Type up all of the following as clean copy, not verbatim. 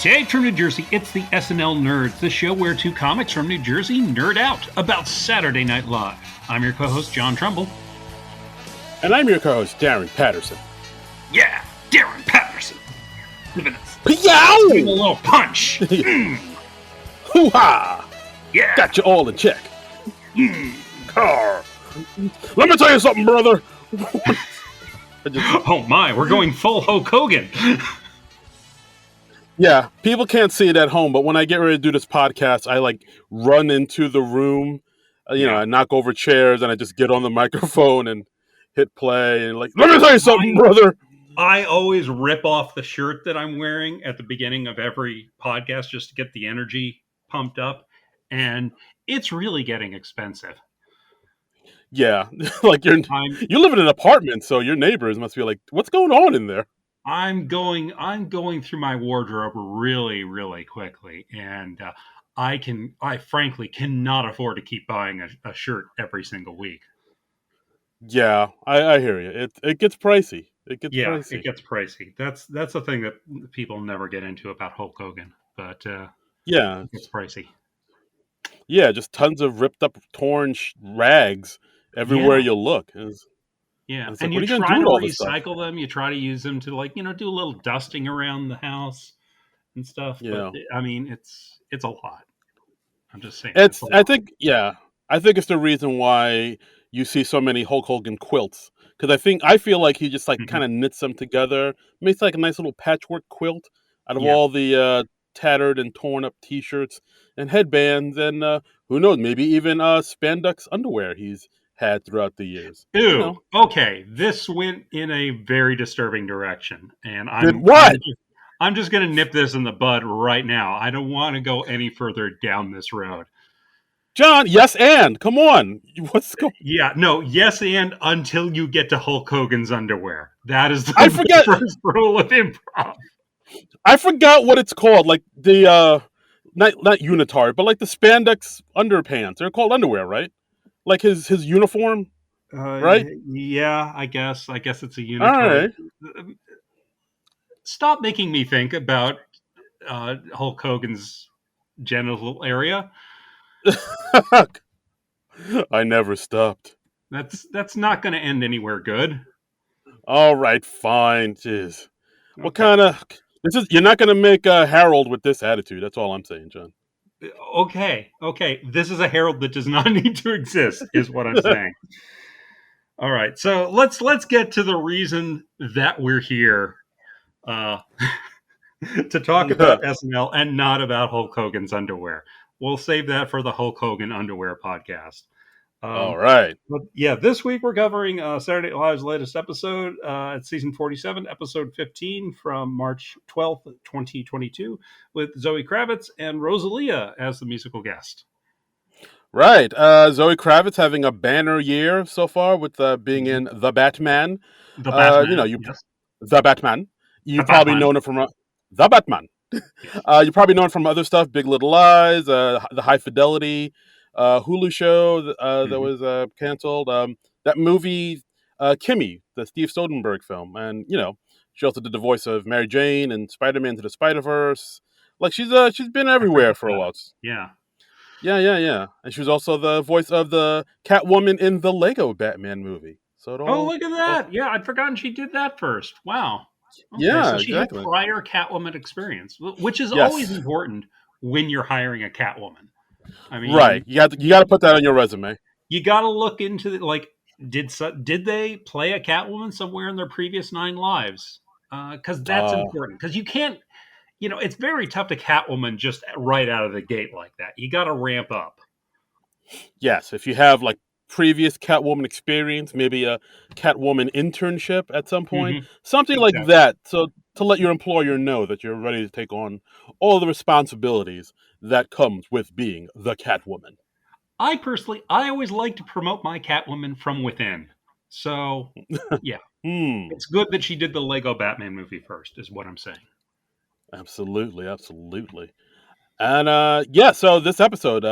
Dave from New Jersey, it's the SNL Nerds, the show where two comics from New Jersey nerd out about Saturday Night Live. I'm your co-host, John Trumbull. And I'm your co-host, Darren Patterson. Yeah, Darren Patterson. Giving us Yow! a little punch. Hoo-ha! Yeah. Got you all in check. Let me tell you something, brother. Oh my, we're going full Hulk Hogan. Yeah, people can't see it at home, but when I get ready to do this podcast, I run into the room, I knock over chairs and I just get on the microphone and hit play and let me tell you something, brother. I always rip off the shirt that I'm wearing at the beginning of every podcast just to get the energy pumped up, and it's really getting expensive. Yeah, you live in an apartment, so your neighbors must be like, what's going on in there? I'm going through my wardrobe really, really quickly, and I frankly cannot afford to keep buying a shirt every single week. Yeah, I hear you. It gets pricey. It gets pricey. That's the thing that people never get into about Hulk Hogan, but yeah, it's pricey. Yeah, just tons of ripped up, torn rags everywhere you look. Yeah, and you try to recycle them. You try to use them to do a little dusting around the house and stuff. Yeah, but I mean, it's a lot. I'm just saying. I think it's the reason why you see so many Hulk Hogan quilts, because I feel like he just kind of knits them together, makes a nice little patchwork quilt out of all the tattered and torn up T-shirts and headbands, and who knows, maybe even spandex underwear he's had throughout the years. Ew. Okay, this went in a very disturbing direction, and I'm just going to nip this in the bud right now. I don't want to go any further down this road. John, yes, and come on, what's going? Yeah, no, yes, and until you get to Hulk Hogan's underwear. That is the first rule of improv. I forgot what it's called, the not unitard, but the spandex underpants. They're called underwear, right? Like his uniform, right? Yeah, I guess it's a unitard. All right. Stop making me think about Hulk Hogan's genital area. I never stopped. That's not going to end anywhere good. All right, fine. Jeez. Okay. What kind of you're not going to make Harold with this attitude. That's all I'm saying, John. Okay. This is a Harold that does not need to exist, is what I'm saying. All right, so let's get to the reason that we're here to talk about SNL and not about Hulk Hogan's underwear. We'll save that for the Hulk Hogan underwear podcast. All right. But yeah, this week we're covering Saturday Night Live's latest episode. It's season 47, episode 15 from March 12th, 2022, with Zoe Kravitz and Rosalia as the musical guest. Right. Zoe Kravitz having a banner year so far with being in The Batman. The Batman. Yes. The Batman. You probably known it from The Batman. You probably know it from other stuff, Big Little Lies, the High Fidelity Hulu show that was canceled. That movie, Kimmy, the Steve Soderbergh film. And, she also did the voice of Mary Jane and Spider-Man to the Spider-Verse. She's been everywhere for a while. Yeah. Yeah. And she was also the voice of the Catwoman in the Lego Batman movie. So look at that. Yeah, I'd forgotten she did that first. Wow. Okay, yeah, so she had prior Catwoman experience, which is always important when you're hiring a Catwoman. I mean, right? You got to put that on your resume. You got to look into did they play a Catwoman somewhere in their previous 9 lives? Because that's important. Because you can't, it's very tough to Catwoman just right out of the gate like that. You got to ramp up. Yes, if you have previous Catwoman experience, maybe a Catwoman internship at some point, something like that, so to let your employer know that you're ready to take on all the responsibilities that comes with being the Catwoman. I always like to promote my Catwoman from within. So, yeah. It's good that she did the Lego Batman movie first, is what I'm saying. Absolutely. And so this episode,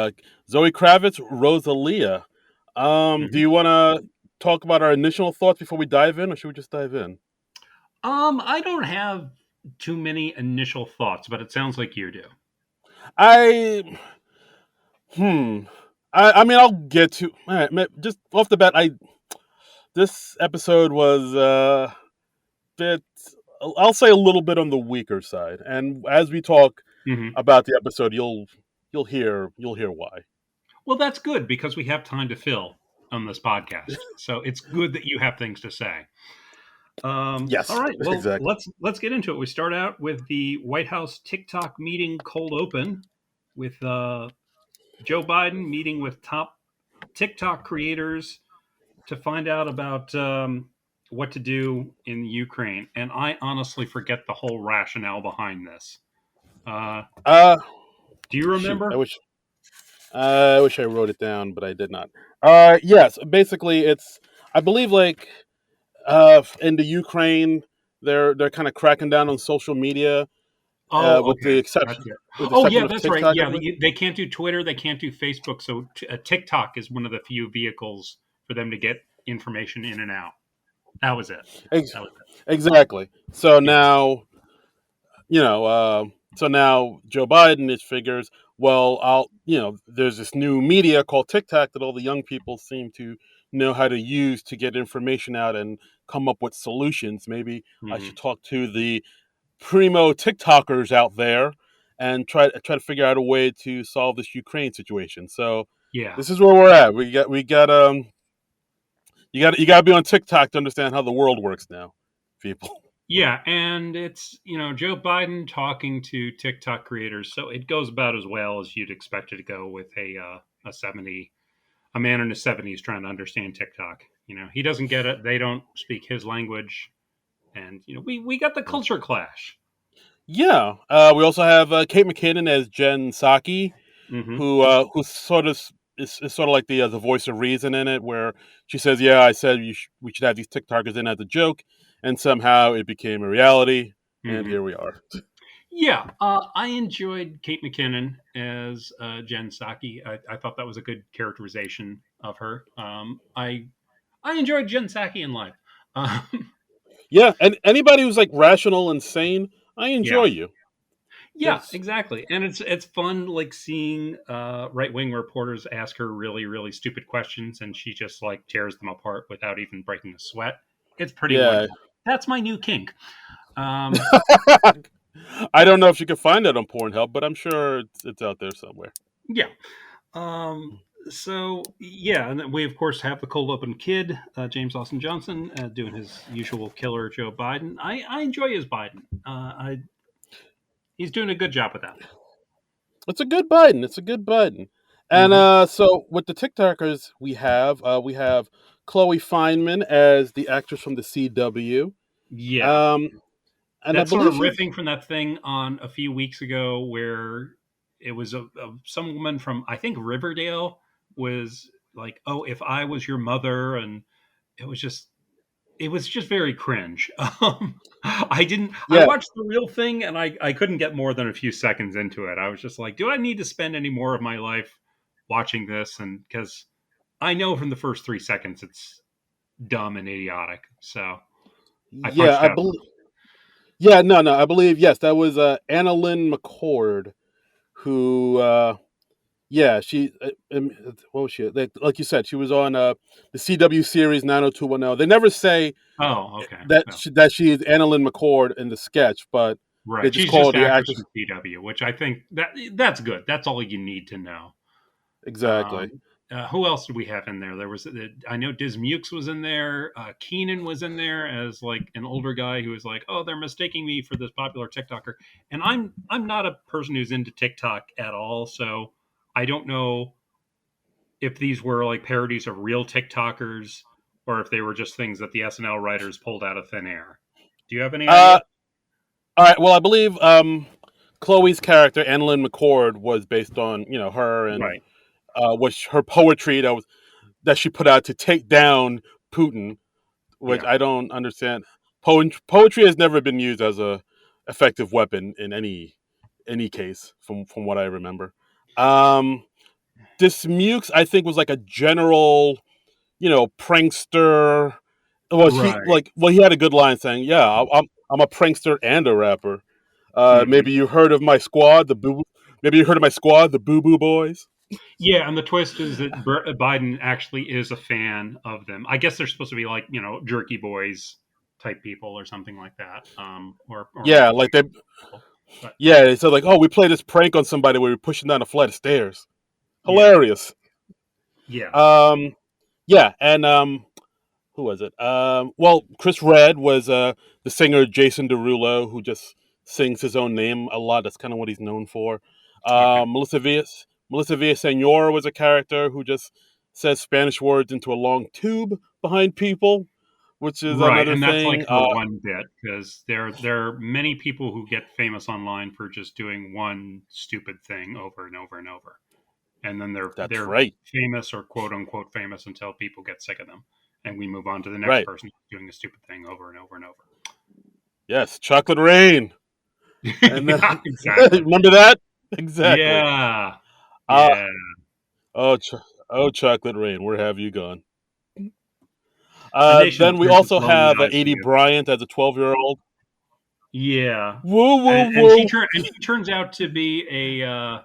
Zoe Kravitz, Rosalia. Do you want to talk about our initial thoughts before we dive in, or should we just dive in? I don't have too many initial thoughts, but it sounds like you do. I hmm. I mean, I'll get to just off the bat. I This episode was bit. I'll say a little bit on the weaker side, and as we talk Hmm. about the episode, you'll hear why. Well, that's good because we have time to fill on this podcast. So it's good that you have things to say. All Yes, right. Well, exactly. let's get into it. We start out with the White House TikTok meeting cold open with Joe Biden meeting with top TikTok creators to find out about what to do in Ukraine. And I honestly forget the whole rationale behind this. Uh, Uh, do you Shoot, remember? I wish I wrote it down, but I did not. Yes, basically, it's I believe like in the Ukraine, they're kind of cracking down on social media, Oh, with the okay. That's exception it. with the Oh, exception yeah, of that's right. TikTok, I Yeah, believe. they can't do Twitter, they can't do Facebook. So TikTok is one of the few vehicles for them to get information in and out. That was it. Ex- That was it. exactly. So Yes. now you know, so now Joe Biden is figures, well, there's this new media called TikTok that all the young people seem to know how to use to get information out and come up with solutions. Maybe I should Hmm. talk to the primo TikTokers out there and try to figure out a way to solve this Ukraine situation. So Yeah. this is where we're at. We got you got to be on TikTok to understand how the world works now, people. Yeah, and it's, Joe Biden talking to TikTok creators, so it goes about as well as you'd expect it to go with a man in his 70s trying to understand TikTok. He doesn't get it. They don't speak his language, and we got the culture clash. Yeah. We also have Kate McKinnon as Jen Psaki, Hmm. who sort of is sort of like the voice of reason in it, where she says, "Yeah, I said we should have these TikTokers in as a joke," and somehow it became a reality, and Hmm. here we are. Yeah, I enjoyed Kate McKinnon as Jen Psaki. I thought that was a good characterization of her. I enjoyed Jen Psaki in life. Um, Yeah, and anybody who's like rational and sane, I yeah, enjoy you. yeah, That's exactly. And it's fun like seeing right wing reporters ask her really really stupid questions, and she just like tears them apart without even breaking a sweat. It's pretty yeah. wonderful. That's my new kink. Um, I don't know if you can find that on Pornhub, but I'm sure it's out there somewhere. yeah. Um, so yeah, and then we of course have the cold open kid, James Austin Johnson, doing his usual killer Joe Biden. I enjoy his Biden. He's doing a good job with that. It's a good Biden. It's a good Biden. And Hmm. so with the TikTokers, we have Chloe Fineman as the actress from the CW. Yeah, Um, and I that's sort believe of she's riffing from that thing on a few weeks ago where it was some woman from I think Riverdale was like, "Oh, if I was your mother," and it was just it was just very cringe. I didn't. I yeah, watched the real thing, and I couldn't get more than a few seconds into it. I was just like, "Do I need to spend any more of my life watching this?" And because I know from the first 3 seconds it's dumb and idiotic, so I yeah, punched I out. believe. Yeah, no, I believe yes, that was Anna Lynn McCord who. Yeah, what was she like you said? She was on the CW series 90210. They never say Oh, okay. Well, that she is Anna Lynn McCord in the sketch, but they right. just She's call just her the actress actress. in CW, which I think that's good. That's all you need to know. Exactly. Um, who else did we have in there? There was I know Dismukes was in there. Keenan was in there as like an older guy who was like, "Oh, they're mistaking me for this popular TikToker," and I'm not a person who's into TikTok at all, so I don't know if these were like parodies of real TikTokers or if they were just things that the SNL writers pulled out of thin air. Do you have any idea? Uh, all right. Well, I believe Chloe's character, Anna Lynn McCord, was based on her and Right. her poetry that she put out to take down Putin, which Yeah. I don't understand. Poetry has never been used as a effective weapon in any case, from what I remember. Um, this Mukes, I think, was like a general, prankster. Well, Right. he had a good line saying, "Yeah, I'm a prankster and a rapper. Hmm. Maybe you heard of my squad, the boo. Maybe you heard of my squad, the Boo Boo Boys. Yeah, and the twist is that Biden actually is a fan of them. I guess they're supposed to be like jerky boys type people or something like that, or Yeah, maybe like they. people. But Yeah, they said like, oh, we played this prank on somebody where we are pushing down a flight of stairs. yeah, Hilarious. yeah, Um, yeah, and who was it? Well, Chris Red was the singer Jason Derulo, who just sings his own name a lot. That's kind of what he's known for. okay, Melissa Villaseñor was a character who just says Spanish words into a long tube behind people, which is right. another And that's like thing. her one bit because there are many people who get famous online for just doing one stupid thing over and over and over, and then That's they're right, famous or quote unquote famous until people get sick of them, and we move on to the next right. person doing a stupid thing over and over and over. Yes, Chocolate Rain, and Yeah, exactly. remember that exactly. Yeah, Uh, yeah. oh, oh, Chocolate Rain, where have you gone? A nation Then we turns its also lonely have eyes to A.D. you. Bryant as a 12-year-old. Yeah, Woo, woo, and woo. she turns out to be a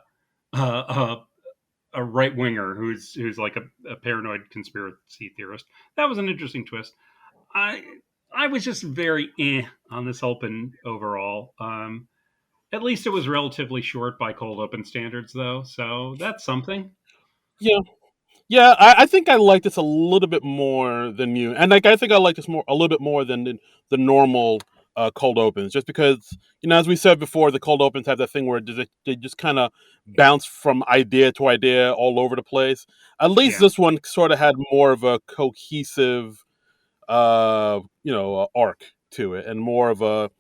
a right winger who's like a paranoid conspiracy theorist. That was an interesting twist. I I was just very on this open overall. At least it was relatively short by cold open standards, though, so that's something. Yeah, yeah. I think I like this a little bit more than you, and like I think I like this more a little bit more than the normal cold opens, just because as we said before, the cold opens have that thing where they just kind of bounce from idea to idea all over the place. At least Yeah, this one sort of had more of a cohesive arc to it, and more of a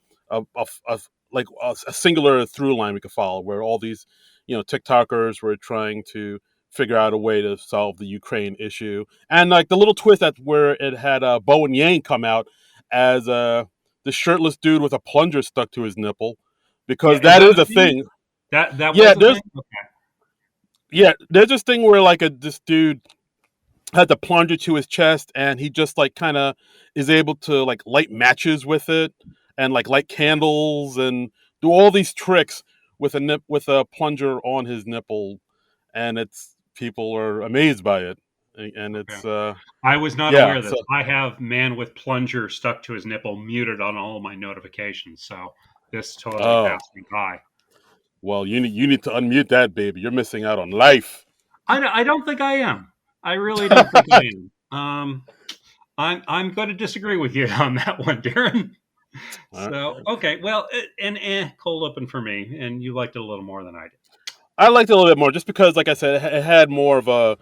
like a singular through line we could follow, where all these TikTokers were trying to figure out a way to solve the Ukraine issue, and like the little twist that where it had Bowen Yang come out as the shirtless dude with a plunger stuck to his nipple, yeah. because Is that that is a a thing? thing. That Yeah, was a thing. Okay. there's this thing where like this dude had the plunger to his chest, and he just like kind of is able to like light matches with it, and like light candles and do all these tricks with with a plunger on his nipple, and it's people are amazed by it, and Okay. it's I was not aware yeah. of this. So I have man with plunger stuck to his nipple muted on all my notifications, so this totally oh passed me by. well, you need to unmute that baby. You're missing out on life. I don't think I am. I really don't think I am. I'm going to disagree with you on that one, Darren. Uh, So okay, well, cold open for me, and you liked it a little more than I did. I liked it a little bit more just because, like I said, it had more of a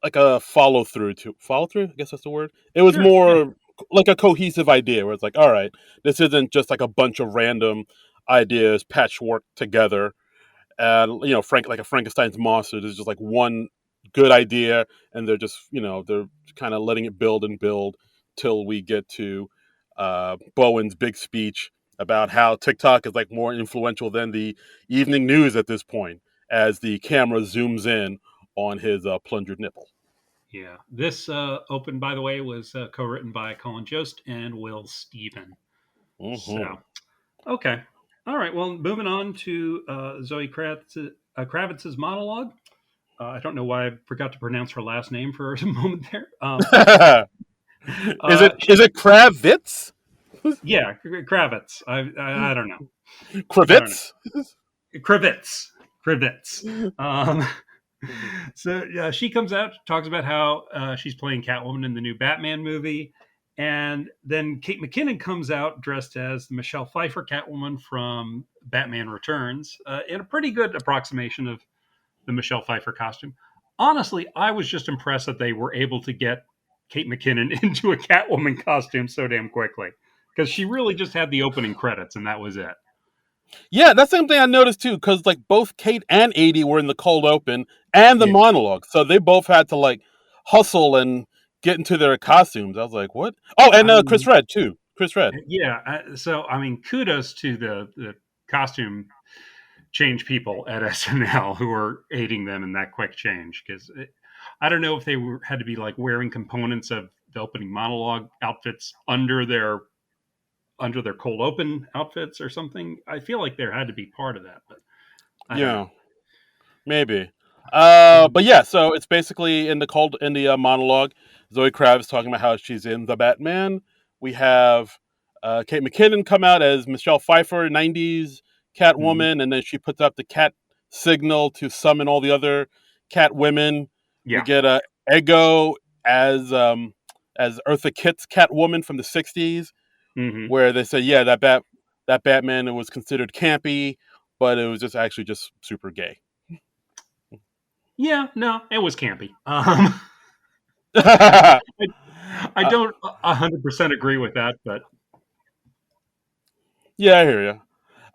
like a follow through. I guess that's the word. It was Sure, yeah, more like a cohesive idea where it's like, all right, this isn't just like a bunch of random ideas patchwork together. And Frank, like a Frankenstein's monster. There's just like one good idea, and they're just they're kind of letting it build and build till we get to Bowen's big speech about how TikTok is like more influential than the evening news at this point, as the camera zooms in on his plungered nipple. yeah. This open, by the way, was co-written by Colin Jost and Will Steven. Hmm. So okay, all right. Well, moving on to Zoe Kravitz's monologue. I don't know why I forgot to pronounce her last name for a moment there. is it is She, it Kravitz? yeah, Kravitz. I don't know. I don't know. Kravitz? Kravitz. Kravitz. Um, so yeah, she comes out, talks about how she's playing Catwoman in the new Batman movie, and then Kate McKinnon comes out dressed as the Michelle Pfeiffer Catwoman from Batman Returns, in a pretty good approximation of the Michelle Pfeiffer costume. Honestly, I was just impressed that they were able to get Kate McKinnon into a Catwoman costume so damn quickly because she really just had the opening credits and that was it. Yeah, that's the same thing I noticed too, because like both Kate and Adie were in the cold open and the Yeah, monologue, so they both had to like hustle and get into their costumes. I was like, what? Oh, and I Chris mean, Red too. Chris Red. yeah. So I mean, kudos to the costume change people at SNL who are aiding them in that quick change because I don't know if they had to be like wearing components of the opening monologue outfits under their under their cold open outfits or something. I feel like there had to be part of that, but I don't know. Yeah, maybe. But Mhm. yeah, so it's basically in the monologue, Zoe Kravitz talking about how she's in the Batman. We have Kate McKinnon come out as Michelle Pfeiffer, '90s Mhm. Catwoman, and then she puts up the cat signal to summon all the other cat women. We Yeah. get Ego as Eartha Kitt's Catwoman from the '60s, Hmm. where they say, yeah, that Batman was considered campy, but it was just actually just super gay. Yeah. No, it was campy. uh, I don't 100% agree with that, but yeah, I hear you.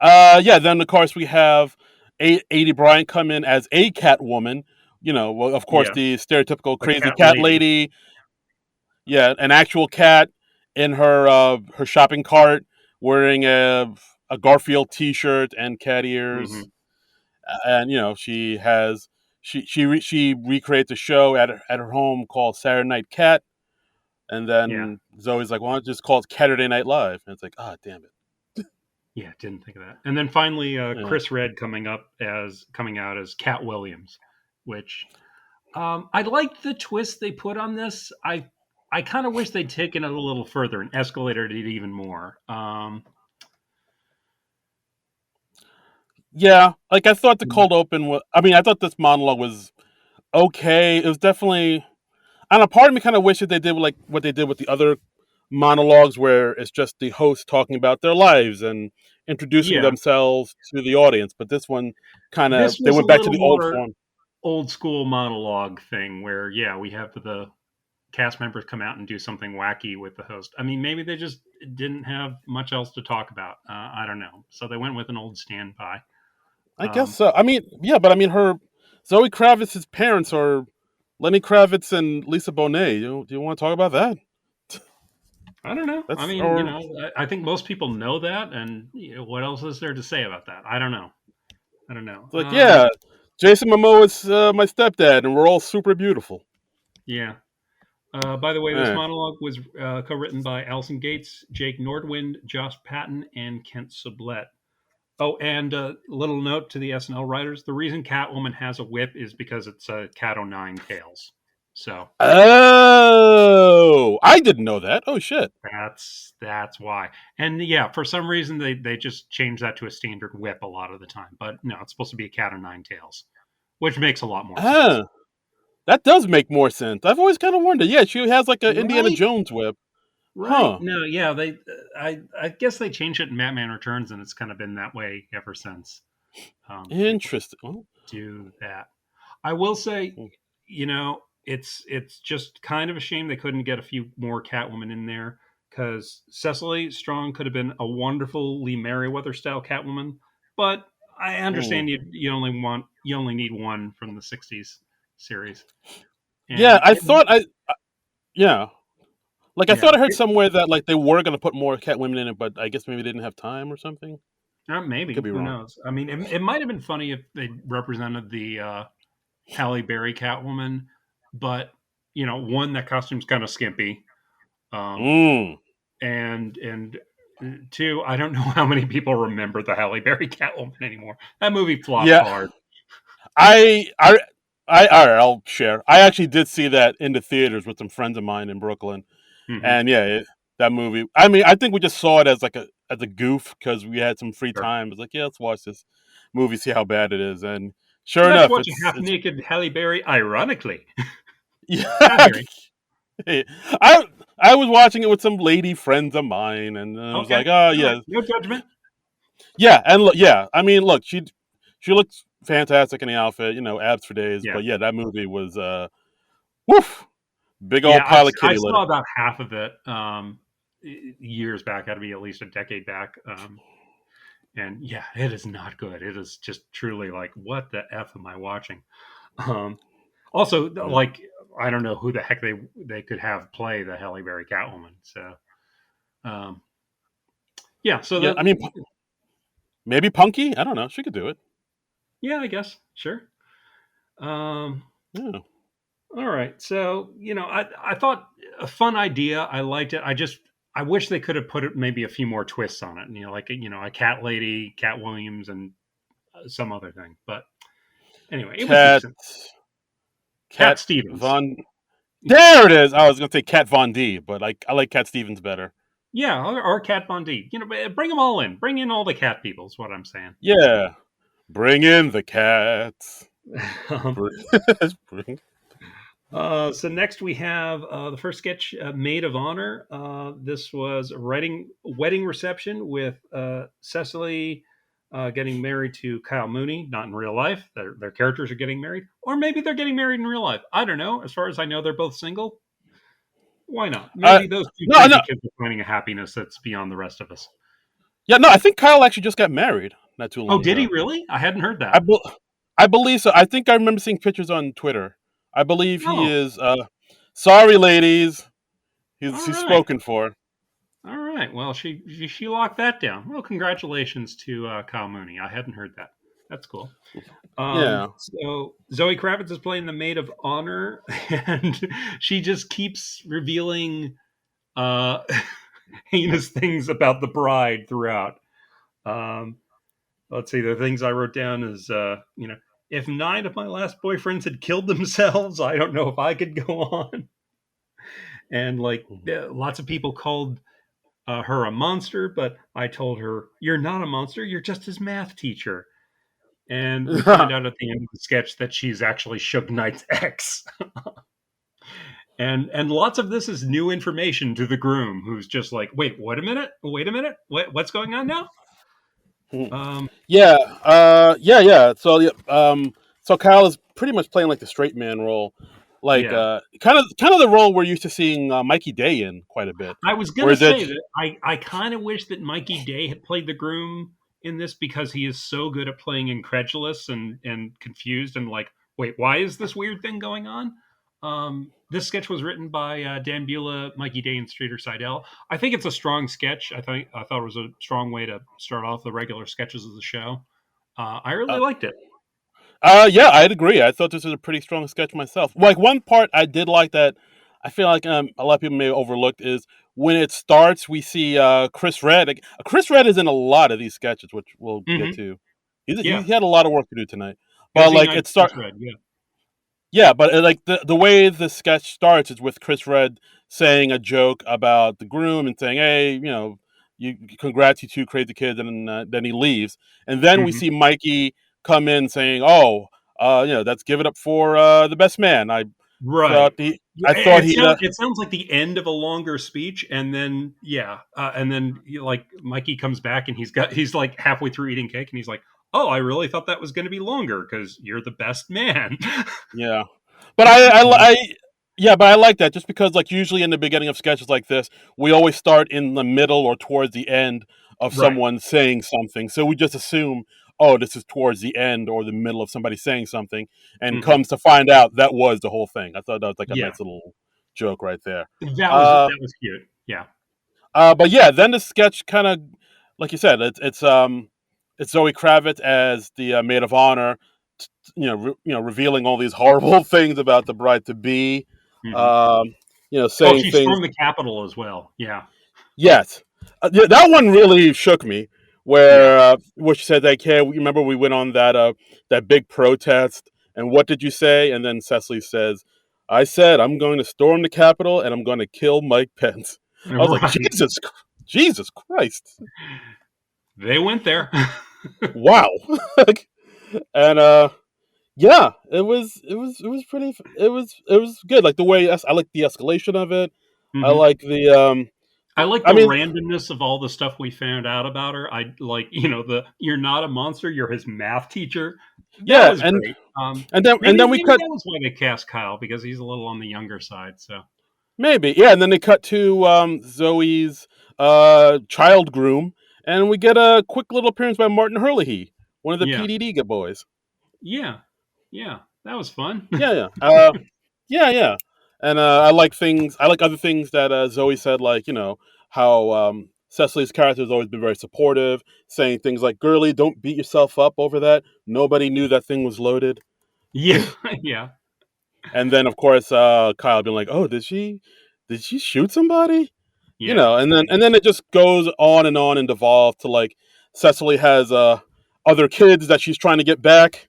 Yeah, then of course we have A.D. Bryant come in as a Catwoman. Well, of course yeah, the stereotypical a crazy cat cat lady. lady. Yeah, an actual cat in her shopping cart, wearing a Garfield T-shirt and cat ears, Hmm. and she recreates a show at her home called Saturday Night Cat, and Yeah. then Zoe's like, "Why don't you just call it Saturday Night Live?" And it's like, "Ah, damn it." Yeah, didn't think of that. And then finally, Yeah. Chris Red coming out as Cat Williams, which I liked the twist they put on this. I kind of wish they'd taken it a little further and escalated it even more. Yeah, like I thought the cold open was. I mean, I thought this monologue was okay. It was definitely. I don't know. Part of me kind of wishes they did like what they did with the other monologues, where it's just the host talking about their lives and introducing Yeah, themselves to the audience. But this one kind of this they was a went back to little the old more form. old school monologue thing where yeah, we have the cast members come out and do something wacky with the host. I mean, maybe they just didn't have much else to talk about. I don't know, so they went with an old standby. I guess Um, so. I mean, yeah, but I mean, her Zoe Kravitz's parents are Lenny Kravitz and Lisa Bonet. Do you want to talk about that? I don't know. I That's mean, or I think most people know that, and what else is there to say about that? I don't know. I don't know. like, yeah, Jason Momoa is my stepdad, and we're all super beautiful. Yeah. By the way, this Eh. monologue was co-written by Alison Gates, Jake Nordwind, Josh Patton, and Kent Sublette. Oh, and a little note to the SNL writers: the reason Catwoman has a whip is because it's a cat o' nine tails. So Oh, I didn't know that. Oh shit. that's why. And yeah, for some reason they just change that to a standard whip a lot of the time. But no, it's supposed to be a cat o' nine tails, which makes a lot more sense. Ah, that does make more sense. I've always kind of wondered. Yeah, she has like a Indiana Right. Jones whip, Right. huh? No, yeah, I guess they changed it in Batman Returns, and it's kind of been that way ever since. They Interesting. Well, do that. I will say, hmm. it's just kind of a shame they couldn't get a few more Catwoman in there because Cecily Strong could have been a wonderful Lee Merriweather style Catwoman, but I Hmm. understand you only need one from the '60s series, Yeah, and I thought I yeah. Like I yeah, thought I heard somewhere that like they were gonna put more cat women in it, but I guess maybe they didn't have time or something. I could maybe be who wrong. knows? I mean, it might have been funny if they represented the Halle Berry Catwoman, but one that costume's kind of skimpy, um, Mm. and two, I don't know how many people remember the Halle Berry Catwoman anymore. That movie flopped Yeah, hard. I, I, all right, I'll share. I actually did see that in the theaters with some friends of mine in Brooklyn, Hmm. and yeah, that movie. I mean, I think we just saw it as like a goof because we had some free Sure. time. It's like, yeah, let's watch this movie, see how bad it is, and sure Let's enough, watch a it's half naked Halle Berry. Ironically, yeah. Catherine. I I was watching it with some lady friends of mine, and I was Okay, like, oh all right, yeah, no judgment. yeah, and look, yeah. I mean, look, she looks fantastic in the outfit, abs for days. Yeah, But yeah, that movie was woof, big yeah. old pile of I kitty litter. saw about half of it years back. Had to be at least a decade back. And yeah, it is not good. It is just truly like, what the f am I watching? Um, Also, Yeah, like, I don't know who the heck they could have play the Halle Berry Catwoman. So, um, yeah. So yeah. that I mean, maybe Punky. I don't know. She could do it. yeah, I guess sure. Um, Yeah. all right. So I thought a fun idea. I liked it. I just I wish they could have put maybe a few more twists on it. Like a cat lady, Cat Williams, and some other thing. But anyway, it was Cat decent. Cat Cat Stevens. Von. There it is. I was gonna say Cat Von D, but I like Cat Stevens better. Yeah, or Cat Von D. Bring them all in. Bring in all the cat people. Is what I'm saying. Yeah. Bring in the cats. um, Bring. so next we have the first sketch, Maid of Honor. This was a wedding reception with Cecily getting married to Kyle Mooney, not in real life. Their characters are getting married, or maybe they're getting married in real life. I don't know. As far as I know, they're both single. Why not? Maybe those two No, no. crazy kids are finding a happiness that's beyond the rest of us. Yeah, no. I think Kyle actually just got married not too Oh, long did he ago. really? I hadn't heard I, that. be- I believe so. I think I remember seeing pictures on Twitter. I believe he Oh, is. Sorry, ladies. all He's right. spoken for. All right. Well, she locked that down. Well, congratulations to Kyle Mooney. I hadn't heard that. That's cool. Yeah. So Zoe Kravitz is playing the maid of honor, and she just keeps revealing uh, heinous things about the bride throughout. Um, let's see. The things I wrote down is, if 9 of my last boyfriends had killed themselves, I don't know if I could go on. And like, lots of people called her a monster, but I told her, "You're not a monster. You're just his math teacher." And we find out at the end of the sketch that she's actually Suge Knight's ex. And lots of this is new information to the groom, who's just like, wait a minute, what's going on now? Yeah. Yeah. So so Kyle is pretty much playing like the straight man role, like Yeah, kind of the role we're used to seeing Mikey Day in quite a bit. I was gonna Whereas it, say that I kind of wish that Mikey Day had played the groom in this, because he is so good at playing incredulous and confused and like, wait, why is this weird thing going on? This sketch was written by Dan Beulah, Mikey Day, and Streeter Seidel. I think it's a strong sketch. I thought it was a strong way to start off the regular sketches of the show. I really uh, liked it. yeah, I'd agree. I thought this was a pretty strong sketch myself. Like one part I did like that I feel like a lot of people may have overlooked is when it starts, we see Chris Red. Like, Chris Red is in a lot of these sketches, which we'll get Hmm. to. Yeah, He had a lot of work to do tonight, but Desi like Night, it Chris start. Red. Yeah. Yeah, but like the way the sketch starts is with Chris Red saying a joke about the groom and saying, "Hey, you congrats, you two crazy kids," and then he leaves, and then we Hmm. see Mikey come in saying, "Oh, let's give it up for the best man." Right. Thought he, Yeah, I thought he, it sounds like the end of a longer speech, and then and then like Mikey comes back and he's like halfway through eating cake, and he's like, "Oh, I really thought that was going to be longer because you're the best man." yeah, but yeah, but I like that just because like usually in the beginning of sketches like this, we always start in the middle or towards the end of Right. someone saying something, so we just assume, oh, this is towards the end or the middle of somebody saying something, and Hmm. comes to find out that was the whole thing. I thought that was like a Yeah, nice little joke right there. Uh, that was cute. Yeah. but yeah, then the sketch kind of, like you said, it's Zoe Kravitz as the maid of honor, revealing all these horrible things about the bride to be, Hmm. um, Oh, saying she things. stormed the Capitol as well. Yeah. Yes, yeah, that one really shook me. Yeah. Where she said, like, "Hey, remember we went on that big protest, and what did you say?" And then Cecily says, "I said I'm going to storm the Capitol and I'm going to kill Mike Pence." I was like, Right. Jesus Christ, They went there. wow, and yeah, it was pretty, it was good. Like the way I like the escalation of it. I Hmm. like the I like I the mean, randomness of all the stuff we found out about her. I like, the "you're not a monster, you're his math teacher." That yeah, was great. and then we Maybe cut. that was why they cast Kyle, because he's a little on the younger side. So Maybe, yeah, and then they cut to Zoe's child groom, and we get a quick little appearance by Martin Herlihy, one of the yeah, PDD boys. yeah, yeah, that was fun. Yeah, yeah, yeah, yeah. And I like things. I like other things that Zoe said, like how Cecily's character has always been very supportive, saying things like, "Girlie, don't beat yourself up over that. Nobody knew that thing was loaded." Yeah, yeah, And then, of course, Kyle being like, "Oh, did she shoot somebody?" Yeah. and then it just goes on and devolves to like Cecily has other kids that she's trying to get back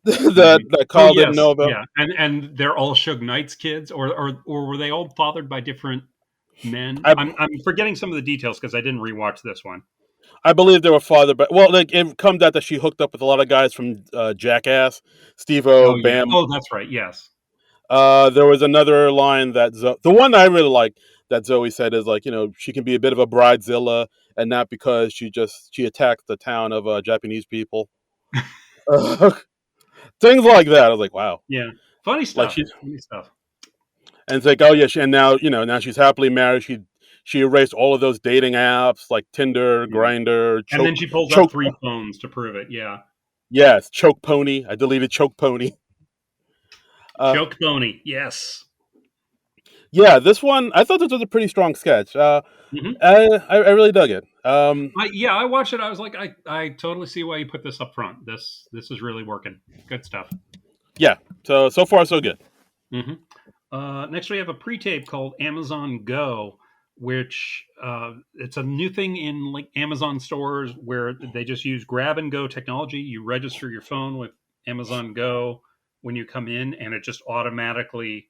Mhm. that Oh Kyle didn't know yes, about. yeah, and they're all Suge Knight's kids, or were they all fathered by different men? I I'm forgetting some of the details because I didn't rewatch this one. I believe they were father, but well, like it comes out that she hooked up with a lot of guys from Jackass, Steve-O, Oh yeah. Bam. Oh, that's right. Yes. There was another line that the one I really like that Zoe said is like, she can be a bit of a bridezilla, and not because she attacked the town of Japanese people. Things like that. I was like, wow, Yeah. Funny like stuff. she Funny stuff. and it's like, oh yeah, and now now she's happily married. She erased all of those dating apps like Tinder, Yeah. Grinder, And then she pulls out Choke. 3 phones to prove it. Yeah. Yes, Choke Pony. I deleted Choke Pony. Uh, Choke pony. Yes. yeah, this one I thought this was a pretty strong sketch. Hmm. I really dug it. Yeah, I watched it. I was like, I totally see why you put this up front. This is really working. Good stuff. Yeah, so far so good. Hmm. Next, we have a pre-tape called Amazon Go, which it's a new thing in like Amazon stores where they just use grab and go technology. You register your phone with Amazon Go when you come in, and it just automatically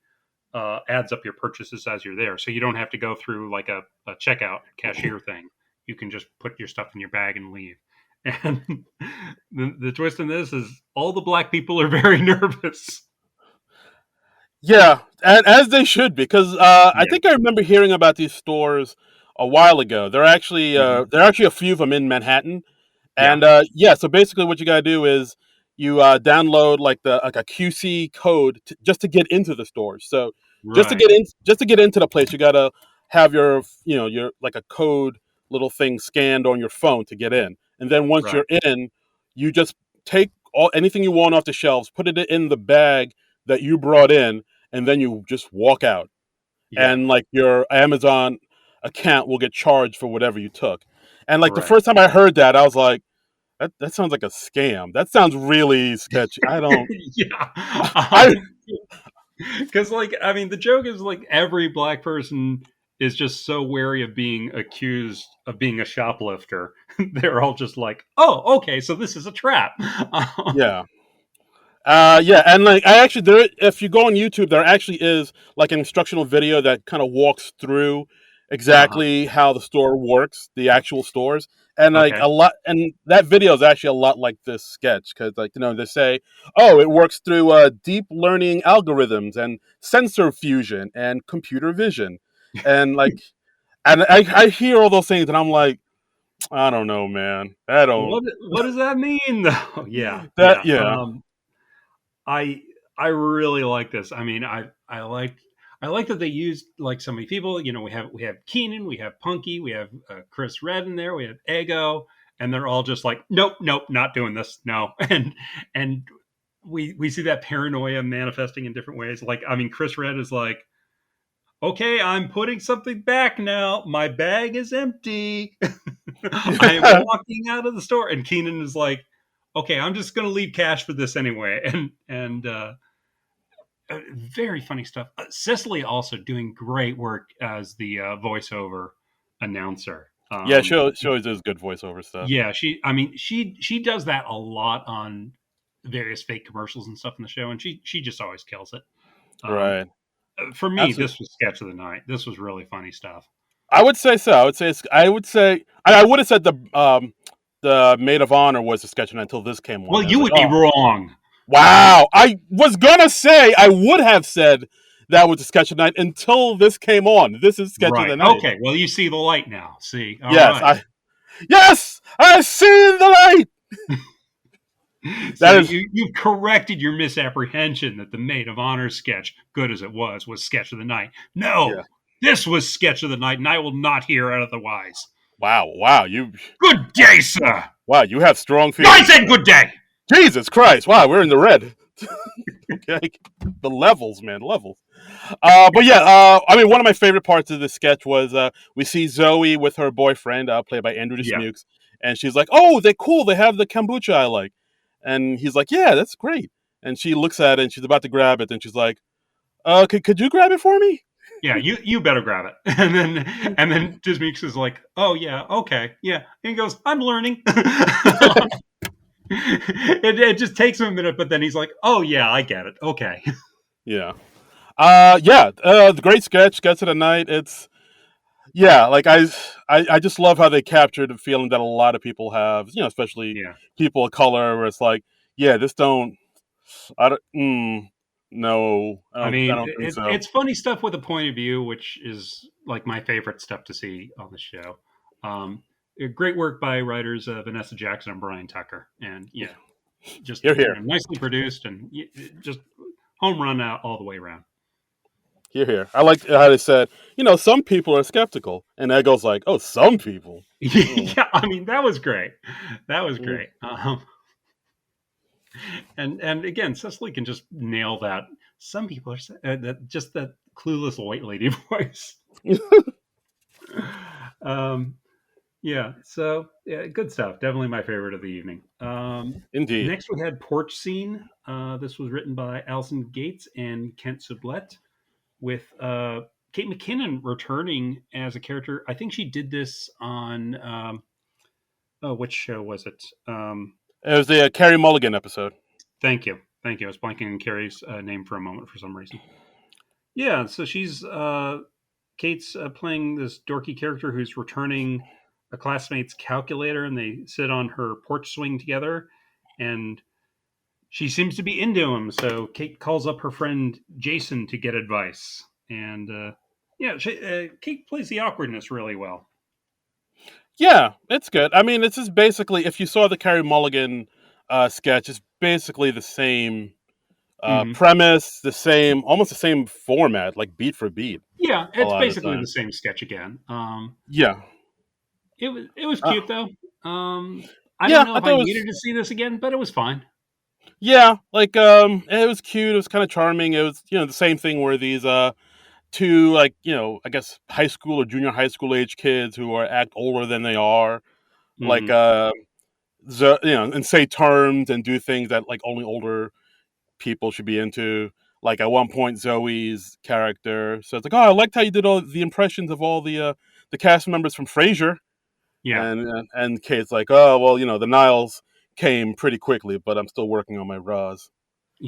adds up your purchases as you're there. So you don't have to go through like a checkout cashier thing. You can just put your stuff in your bag and leave. And the twist in this is all the black people are very nervous. Yeah, and as they should, because I Yeah. think I remember hearing about these stores a while ago. Hmm. There are actually a few of them in Manhattan. Yeah. And yeah, so basically, what you gotta do is you download like a QC code just to get into the store. So Right. just to get into the place, you gotta have your like a code little thing scanned on your phone to get in. And then once Right. you're in, you just take anything you want off the shelves, put it in the bag that you brought in, and then you just walk out. Yeah. And like your Amazon account will get charged for whatever you took. And like the Right. first time I heard that, I was like, that sounds like a scam. That sounds really sketchy. I don't. Yeah. I Because, like, I mean, the joke is like every black person is just so wary of being accused of being a shoplifter. They're all just like, oh, okay, so this is a trap. yeah. Yeah, and like I actually there if you go on YouTube, there actually is like an instructional video that kind of walks through Uh-huh. exactly how the store works, the actual stores. And like Okay. a lot and that video is actually a lot like this sketch cuz like they say, "Oh, it works through deep learning algorithms and sensor fusion and computer vision." And like I hear all those things and I'm like, I don't know, man. I don't What does that mean, though? Yeah, that yeah. yeah. I I really like this. I mean, I like that they used like so many people. You know, we have Keenan, we have Punky, we have Chris Red in there, we have Ego, and they're all just like, nope, nope, not doing this, no. And we see that paranoia manifesting in different ways. Like, I mean, Chris Red is like, okay, I'm putting something back now. My bag is empty. I am walking out of the store, and Keenan is like, okay, I'm just going to leave cash for this anyway. And very funny stuff. Cicely also doing great work as the voiceover announcer. Yeah, she always does good voiceover stuff. Yeah, I mean, she does that a lot on various fake commercials and stuff in the show, and she just always kills it. Um, Right. for me, Absolutely. this was sketch of the night. This was really funny stuff. I would say so. I would say I would have said the maid of honor was the sketch until this came Well, on. I was you like, would be oh wrong. wow. I was gonna say I would have said that was the sketch of the night until this came on. This is sketch of Right. the night. Okay. Well, you see the light now. See. All Yes, right. I see the light. So That is you've corrected your misapprehension that the maid of honor sketch, good as it was sketch of the night. yeah. No, this was sketch of the night, and I will not hear otherwise. Wow, Good day, sir. you have strong I feelings, said man. good day. Jesus Christ! Wow, we're in the red. Okay, the levels, man, levels. But yeah, I mean, one of my favorite parts of this sketch was we see Zoe with her boyfriend, played by Andrew Yeah. Dismukes, and she's like, "Oh, they're cool. They have the kombucha I like," and he's like, "Yeah, that's great." And she looks at it and she's about to grab it, and she's like, could you grab it for me?" Yeah, you better grab it. And then Dismukes is like, oh yeah, okay, yeah. And he goes, I'm learning. It just takes him a minute, but then he's like, oh yeah, I get it. Okay. Yeah. The great sketch of the night. It's yeah, like I just love how they captured the feeling that a lot of people have, especially Yeah. people of color, where it's like, yeah, this don't, I don't, no, I I mean, don't think so. it's funny stuff with a point of view, which is like my favorite stuff to see on the show. Um, Great work by writers Vanessa Jackson and Brian Tucker, and just Here, here, nicely produced and just home run out all the way around. here, here. I like how they said, some people are skeptical, and that goes like, oh, some people. Mm. Yeah, I mean that was great. That was Mm. great. And again, Cecily can just nail that. Some people are that just that clueless white lady voice. um, yeah, so yeah, good stuff. Definitely my favorite of the evening. Indeed. Next, we had Porch Scene. This was written by Alison Gates and Kent Sublette, with Kate McKinnon returning as a character. I think she did this on oh, which show was it? It was the Carrie Mulligan episode. Thank you, thank you. I was blanking on Carrie's name for a moment for some reason. Yeah, so she's Kate's playing this dorky character who's returning a classmate's calculator, and they sit on her porch swing together, and she seems to be into him. So Kate calls up her friend Jason to get advice, and Kate plays the awkwardness really well. Yeah, it's good. I mean, it's just basically, if you saw the Carrie Mulligan sketch, it's basically the same Hmm. premise, almost the same format, like beat for beat, Yeah, a it's lot of the basically the time. same sketch again. Yeah, It was uh, cute though. I don't yeah, know I if I thought it needed was. to see this again, but it was fine. Yeah, like it was cute. It was kind of charming. It was the same thing where these two, like, I guess high school or junior high school age kids who are act older than they are, like Hmm. and say terms and do things that like only older people should be into. Like at one point, Zoe's character says like, "Oh, I liked how you did all the impressions of all the cast members from Frasier," Yeah, and Kate's like, "Oh, well, the Niles came pretty quickly, but I'm still working on my Raws."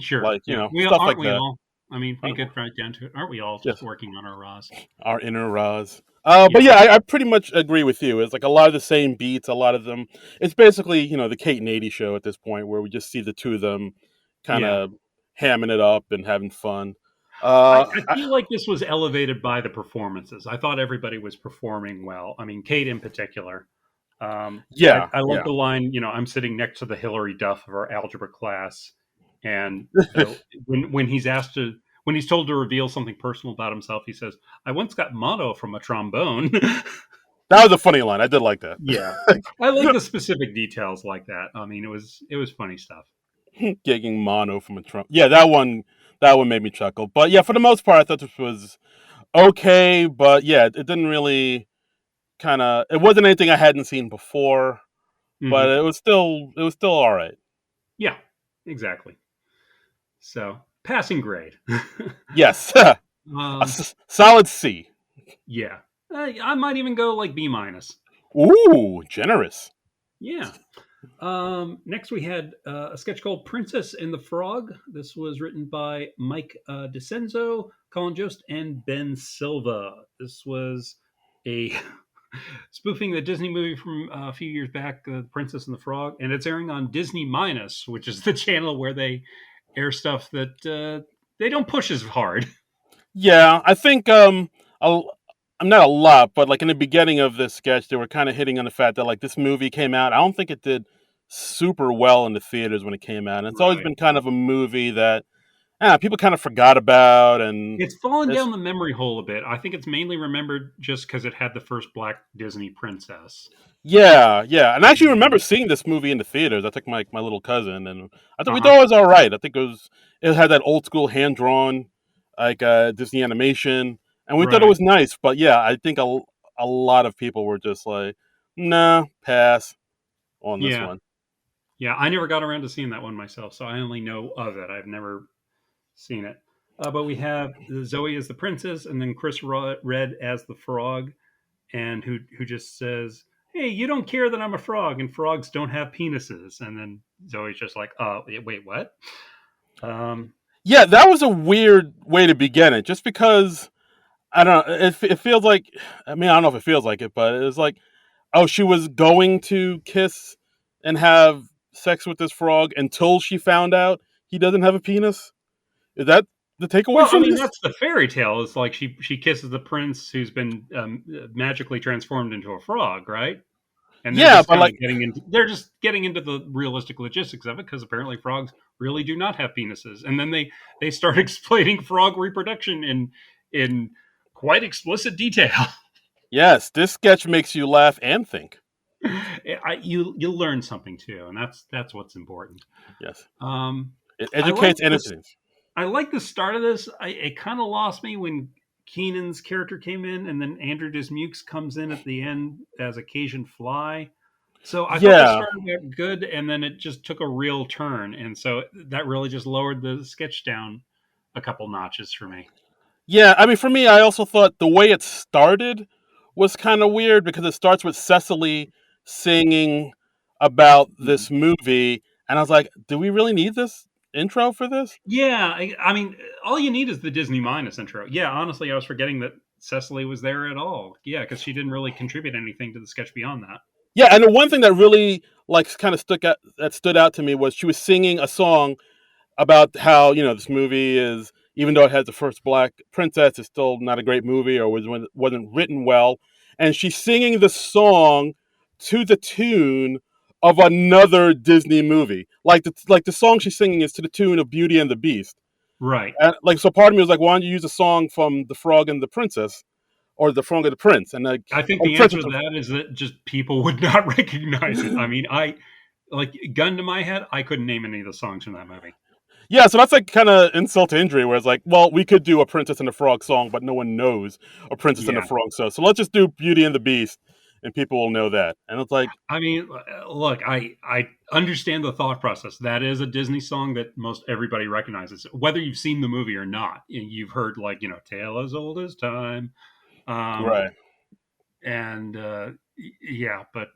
sure. Like, Yeah, we stuff aren't like we that. all? I mean, we Uh, get right down to it. Aren't we all just Yes, working on our Raws? our inner Raws. But Yeah, yeah, I pretty much agree with you. It's like a lot of the same beats, a lot of them. It's basically, the Kate and 80 show at this point, where we just see the two of them kind yeah. of hamming it up and having fun. I I, feel like this was elevated by the performances. I thought everybody was performing well. I mean, Kate in particular. yeah, I love yeah. the line. I'm sitting next to the Hillary Duff of our algebra class, and when he's asked to when he's told to reveal something personal about himself, he says, "I once got mono from a trombone." That was a funny line. I did like that. Yeah, I like the specific details like that. I mean, it was funny stuff. Gigging mono from a Trump. Yeah, that one made me chuckle. But yeah, for the most part, I thought this was okay. But yeah, it didn't really kind of. It wasn't anything I hadn't seen before, but Hmm. it was still all right. Yeah, exactly. So passing grade. Yes, um, solid C. yeah, I might even go like B minus. Ooh, generous. Yeah. Next, we had a sketch called Princess and the Frog. This was written by Mike DeCenzo, Colin Jost, and Ben Silva. This was a spoofing the Disney movie from a few years back, The Princess and the Frog, and it's airing on Disney Minus, which is the channel where they air stuff that they don't push as hard. Yeah, I think a, I'm not a lot, but like in the beginning of this sketch, they were kind of hitting on the fact that like this movie came out. I don't think it did super well in the theaters when it came out. And it's always Right. been kind of a movie that people kind of forgot about, and It's fallen it's down the memory hole a bit. I think it's mainly remembered just because it had the first black Disney princess. yeah, yeah. And I actually remember And, seeing this movie in the theaters. I took my little cousin, and we uh-huh. thought it was all right. I think it had that old school hand drawn like Disney animation, and we thought it Right. was nice. But yeah, I think a lot of people were just like, nah, pass on this Yeah. one. Yeah. I never got around to seeing that one myself, so I only know of it. I've never seen it. But we have Zoe as the princess, and then Chris Red as the frog, and who just says, "Hey, you don't care that I'm a frog, and frogs don't have penises." And then Zoe's just like, "Oh, wait, what?" Um, Yeah, that was a weird way to begin it. Just because I don't know, it feels like. I mean, I don't know if it feels like it, but it was like, oh, she was going to kiss and have sex with this frog until she found out he doesn't have a penis. Is that the takeaway well, I from mean, this? that's the fairy tale. It's like she kisses the prince who's been magically transformed into a frog, right? And they're Yeah, just but kind like, of getting into the realistic logistics of it because apparently frogs really do not have penises, and then they start explaining frog reproduction in quite explicit detail. yes, this sketch makes you laugh and think. You'll learn something too, and that's what's important. Yes, Um, it I like educates and this. entertains. I like the start of this. It kind of lost me when Keenan's character came in, and then Andrew Dismukes comes in at the end as Occasion Fly. So I thought this Yeah, started out good, and then it just took a real turn, and so that really just lowered the sketch down a couple notches for me. yeah. I mean, for me, I also thought the way it started was kind of weird because it starts with Cecily singing about Mhm. this movie, and I was like, do we really need this intro for this? Yeah, I mean, all you need is the Disney minus intro. Yeah, honestly, I was forgetting that Cecily was there at all. Yeah, because she didn't really contribute anything to the sketch beyond that. Yeah, and the one thing that really like kind of stood out to me was she was singing a song about how this movie is, even though it has the first black princess, it's still not a great movie or wasn't written well, and she's singing the song to the tune of another Disney movie. Like the song she's singing is to the tune of Beauty and the Beast, Right. and like so part of me was like, why don't you use a song from The Frog and the Princess or The Frog and the Prince, and like I think or the the answer Princess. to that is that just people would not recognize it. I mean, I like gun to my head, I couldn't name any of the songs from that movie. Yeah, so that's like kind of insult to injury, where it's like, well, we could do a Princess and the Frog song, but no one knows a Princess and the Yeah. Frog song. So let's just do Beauty and the Beast, and people will know that. And it's like, I mean, look, I understand the thought process. That is a Disney song that most everybody recognizes, whether you've seen the movie or not. You've heard like "Tale as Old as Time," um, right? and yeah, but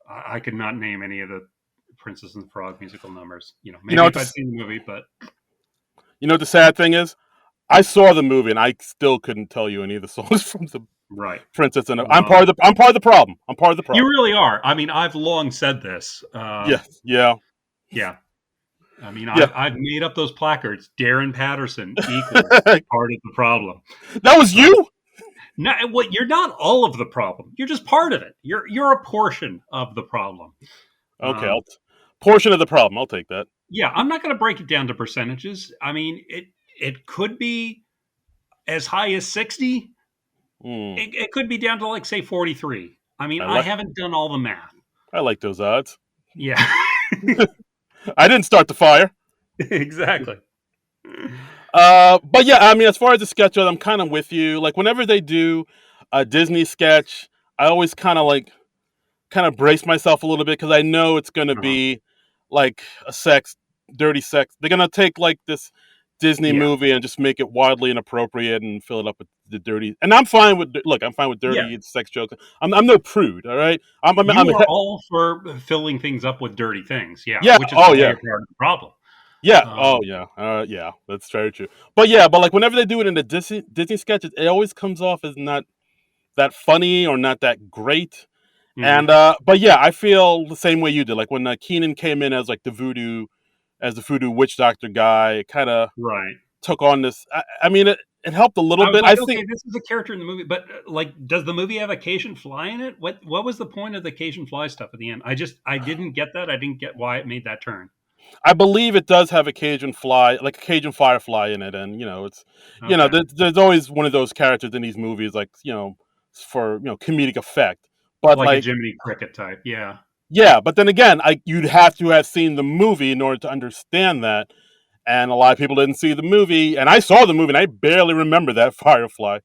I could not name any of the Princess and the Frog musical numbers. You know Maybe what? if I'd seen the movie, but The sad thing is, I saw the movie and I still couldn't tell you any of the songs from the right. Princess and I'm part Well, of the problem. I'm part of the you problem. really are. I mean, I've long said this. Yes, yeah, Yeah. I mean, yeah. I've made up those placards. Darren Patterson equals That part of the problem. was Uh, you. what you're not all of the problem. You're just part of it. You're a portion of the problem. Okay, Um, portion of the problem. I'll take that. yeah, I'm not going to break it down to percentages. I mean, it could be as high as 60. Hmm. It could be down to like say 43. I mean, I I like haven't done all the math. I like those odds. Yeah, I didn't start the fire. exactly. But yeah, I mean, as far as the sketch goes, I'm kind of with you. Like, whenever they do a Disney sketch, I always kind of brace myself a little bit because I know it's going to Uh-huh. be like dirty sex. They're going to take like this Disney Yeah, movie and just make it wildly inappropriate and fill it up with the dirty. And I'm fine with I'm fine with yeah. dirty sex jokes. I'm no prude. All right. I'm You are all for filling things up with dirty things. Yeah, yeah. which is Oh why yeah. you're part of the problem. Yeah. Oh Um, yeah. Yeah. That's very true. But yeah. But like whenever they do it in the Disney sketches, it always comes off as not that funny or not that great. mhm. And but yeah, I feel the same way you did. Like when Keenan came in as like the voodoo witch doctor guy, it kind of Right. took on this. I mean, it helped a little I was bit. like, I okay, think this is a character in the movie, but like, does the movie have occasion fly in it? What was the point of the occasion fly stuff at the end? I didn't get that. I didn't get why it made that turn. I believe it does have a Cajun Firefly in it, and it's Okay. there's always one of those characters in these movies, like for comedic effect. But Like a like Jiminy Cricket type. Yeah. yeah, but then again, you'd have to have seen the movie in order to understand that. And a lot of people didn't see the movie, and I saw the movie, and I barely remember that Firefly.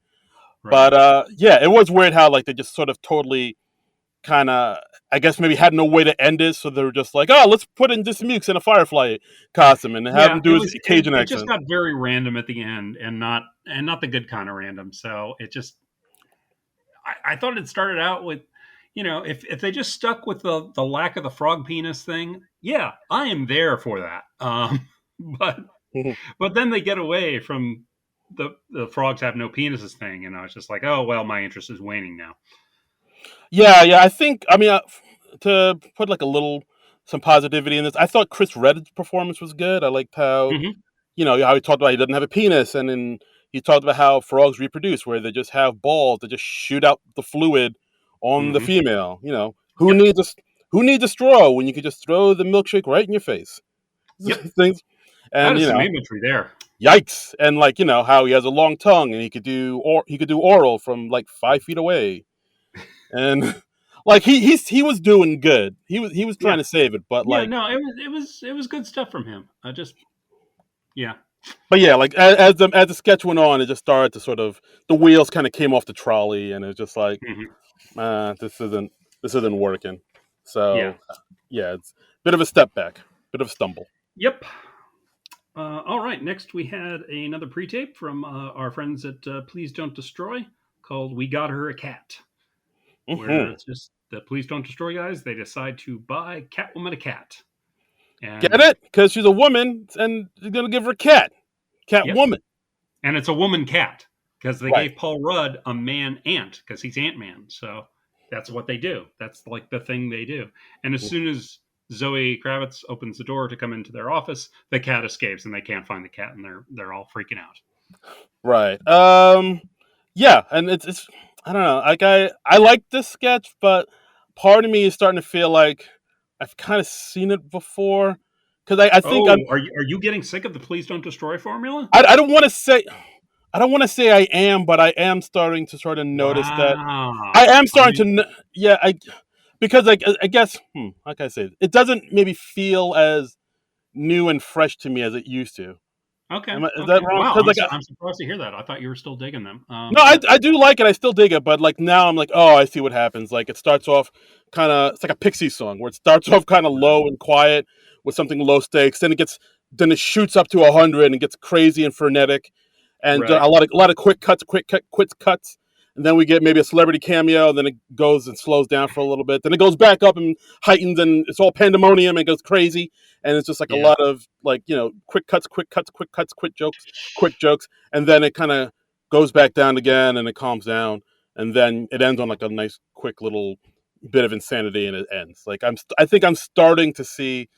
Right. But yeah, it was weird how like they just sort of totally kind of, I guess maybe had no way to end it, so they were just like, oh, let's put in Dismukes in a Firefly costume and have Yeah, him do his Cajun it just accent. got very random at the end, and not the good kind of random. So it just I thought it started out with, if they just stuck with the lack of the frog penis thing, yeah, I am there for that. But but then they get away from the frogs have no penises thing, and I was just like, oh well, my interest is waning now. Yeah. I think, I mean, to put like a little some positivity in this, I thought Chris Redd's performance was good. I liked how, Hmm. how he talked about he doesn't have a penis, and then he talked about how frogs reproduce, where they just have balls that just shoot out the fluid on the Hmm. female. Yep. Who needs a straw when you could just throw the milkshake right in your face? Yep. Things, That and is some imagery there. yikes, and like how he has a long tongue and he could do oral from like 5 feet away, and like he was doing good. He was Yeah. trying to save it, but Yeah. like No, it was good stuff from him. I just yeah. but yeah, like as the sketch went on, it just started to sort of the wheels kind of came off the trolley, and it was just like, Hmm. this isn't working. Yeah. So yeah, it's a bit of a step back, bit of a stumble. Yep. All right. Next, we had another pre-tape from our friends at Please Don't Destroy called "We Got Her a Cat," where Hmm. it's just the Please Don't Destroy guys. They decide to buy Catwoman a cat, Get and it? Because she's a woman, and you're gonna give her a cat yep, woman, and it's a woman cat because they right? gave Paul Rudd a man ant because he's Ant Man. So that's what they do. That's like the thing they do. And as soon as Zoe Kravitz opens the door to come into their office, the cat escapes and they can't find the cat and they're all freaking out. Right. Yeah, and it's I don't know. Like I like this sketch, but part of me is starting to feel like I've kind of seen it before because I think Oh, are you getting sick of the Please Don't Destroy formula? I don't want to say I don't want to say I am, but I am starting to sort of notice that I Wow. am starting to yeah, I because like I guess how can I say it? It doesn't maybe feel as new and fresh to me as it used to. Okay. Is that Okay. wrong? Wow. Because like I'm surprised to hear that. I thought you were still digging them. no, I do like it. I still dig it, but like now I'm like, oh, I see what happens. Like it starts off kind of, it's like a Pixie song where it starts off kind of low and quiet with something low stakes, then it shoots up to 100 and gets crazy and frenetic, and Right. a lot of quick cuts, and then we get maybe a celebrity cameo, and then it goes and slows down for a little bit, then it goes back up and heightens, and it's all pandemonium and goes crazy, and it's just like a Yeah. lot of like quick jokes, and then it kind of goes back down again and it calms down, and then it ends on like a nice quick little bit of insanity, and it ends like I think I'm starting to see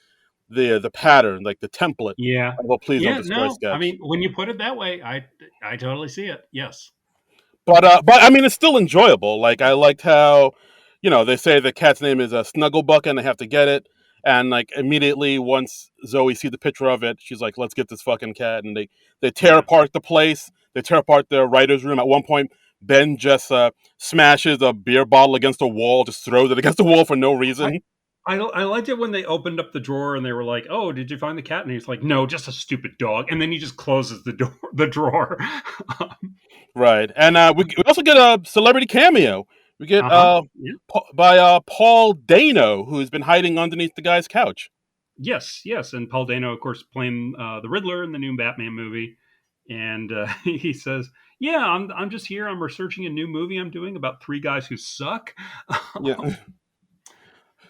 the pattern, like the template Yeah. of a Please Don't Yeah. Destroy No, I sketch. mean, when you put it that way, I totally see it. Yes. But I mean, it's still enjoyable. Like I liked how, they say the cat's name is a Snugglebuck, and they have to get it. And like immediately once Zoe sees the picture of it, she's like, "Let's get this fucking cat!" And they tear Yeah. apart the place. They tear apart the writers' room. At one point, Ben just smashes a beer bottle against a wall, just throws it against the wall for no I, reason. I liked it when they opened up the drawer and they were like, "Oh, did you find the cat?" And he's like, "No, just a stupid dog." And then he just closes the drawer. Right, and we also get a celebrity cameo. We get Uh-huh. Yeah. by Paul Dano, who's been hiding underneath the guy's couch. Yes, yes. And Paul Dano, of course, playing the Riddler in the new Batman movie. And he says, "Yeah, I'm just here. I'm researching a new movie I'm doing about three guys who suck." Yeah,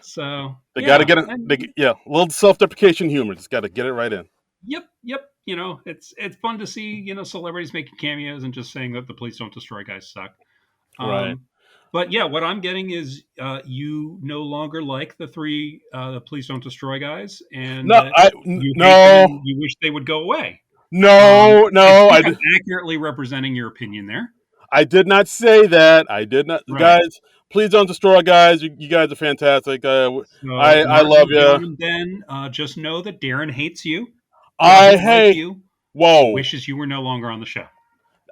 So they got to yeah, get it. and Yeah, a little self-deprecation humor. Just got to get it right in. yep, yep. It's fun to see celebrities making cameos and just saying that the Police Don't Destroy guys suck. Right. Um, but yeah, what I'm getting is you no longer like the Police Don't Destroy guys, and No, that you hate them no, and you wish they would go away. no, I no. think I'm accurately representing your opinion there. I did not say that. I did not, Right. guys. Please don't destroy, guys. You guys are fantastic. So, I love Martin, you. John, and Ben, just know that Darren hates you, I doesn't like hate. you, Whoa. wishes you were no longer on the show.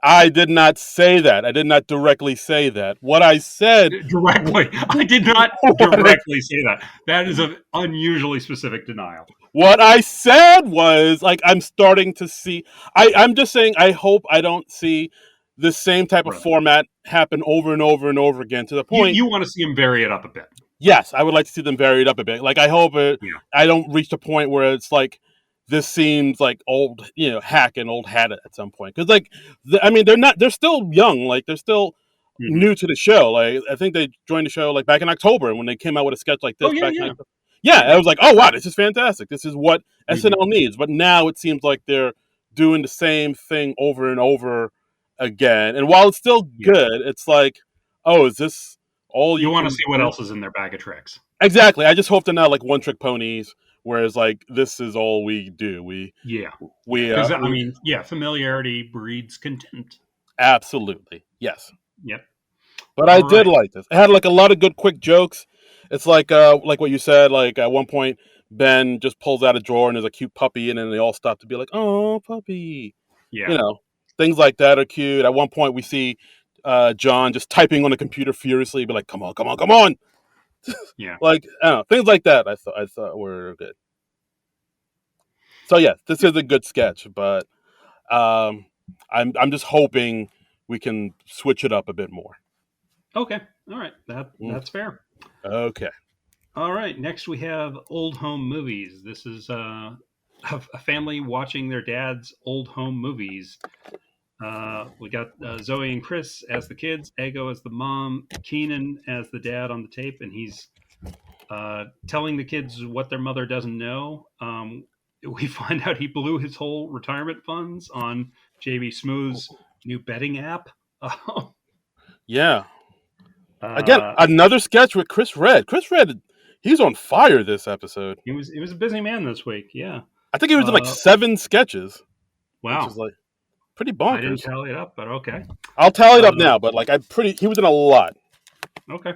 I did not say that. I did not directly say that. What I said. Directly. I did not directly say that. That is an unusually specific denial. What I said was like I'm starting to see. I'm just saying. I hope I don't see this same type of Right. format happen over and over and over again to the You point. you want to see him vary it up a bit. Yes, I would like to see them vary it up a bit. Like I hope Yeah. I don't reach the point where it's like this seems like old, hack and old hat at some point. Because like, I mean, they're still young. Like they're still Hmm. new to the show. Like I think they joined the show like back in October when they came out with a sketch like Oh this yeah, back in yeah, October. Yeah, yeah. I was like, oh wow, this is fantastic. This is what Hmm. SNL needs. But now it seems like they're doing the same thing over and over again. And while it's still Yeah. good, it's like, oh, is this all You you want to can see what do? else is in their bag of tricks. Exactly. I just hope they're not like one trick ponies. Whereas like this is all we do. Yeah. Yeah. We Because I we mean, yeah, familiarity breeds contempt. absolutely yes. Yep. But I All did right. like this. It had like a lot of good quick jokes. It's like what you said. Like at one point, Ben just pulls out a drawer and there's a cute puppy, and then they all stop to be like, "Oh, puppy," Yeah. you know. Things like that are cute. At one point, we see John just typing on the computer furiously, be like, "Come on, come on, come on!" Yeah. Like I don't know, things like that. I thought were good. So yeah, this Yeah. is a good sketch, but um, I'm just hoping we can switch it up a bit more. Okay. All right. Mm, That's fair. okay. All right. Next, we have old home movies. This is a family watching their dad's old home movies. We got Zoe and Chris as the kids, Ego as the mom, Keenan as the dad on the tape, and he's telling the kids what their mother doesn't know. We find out he blew his whole retirement funds on JB Smooth's new betting app. Yeah. Again, uh, another sketch with Chris Red. Chris Red, he's on fire this episode. he was a busy man this week. Yeah. I think he was in like Uh, 7 sketches, which is wow. like pretty I didn't bonkers. tally it up, but okay. I'll tally it Uh, up now, but like he was in a lot. okay.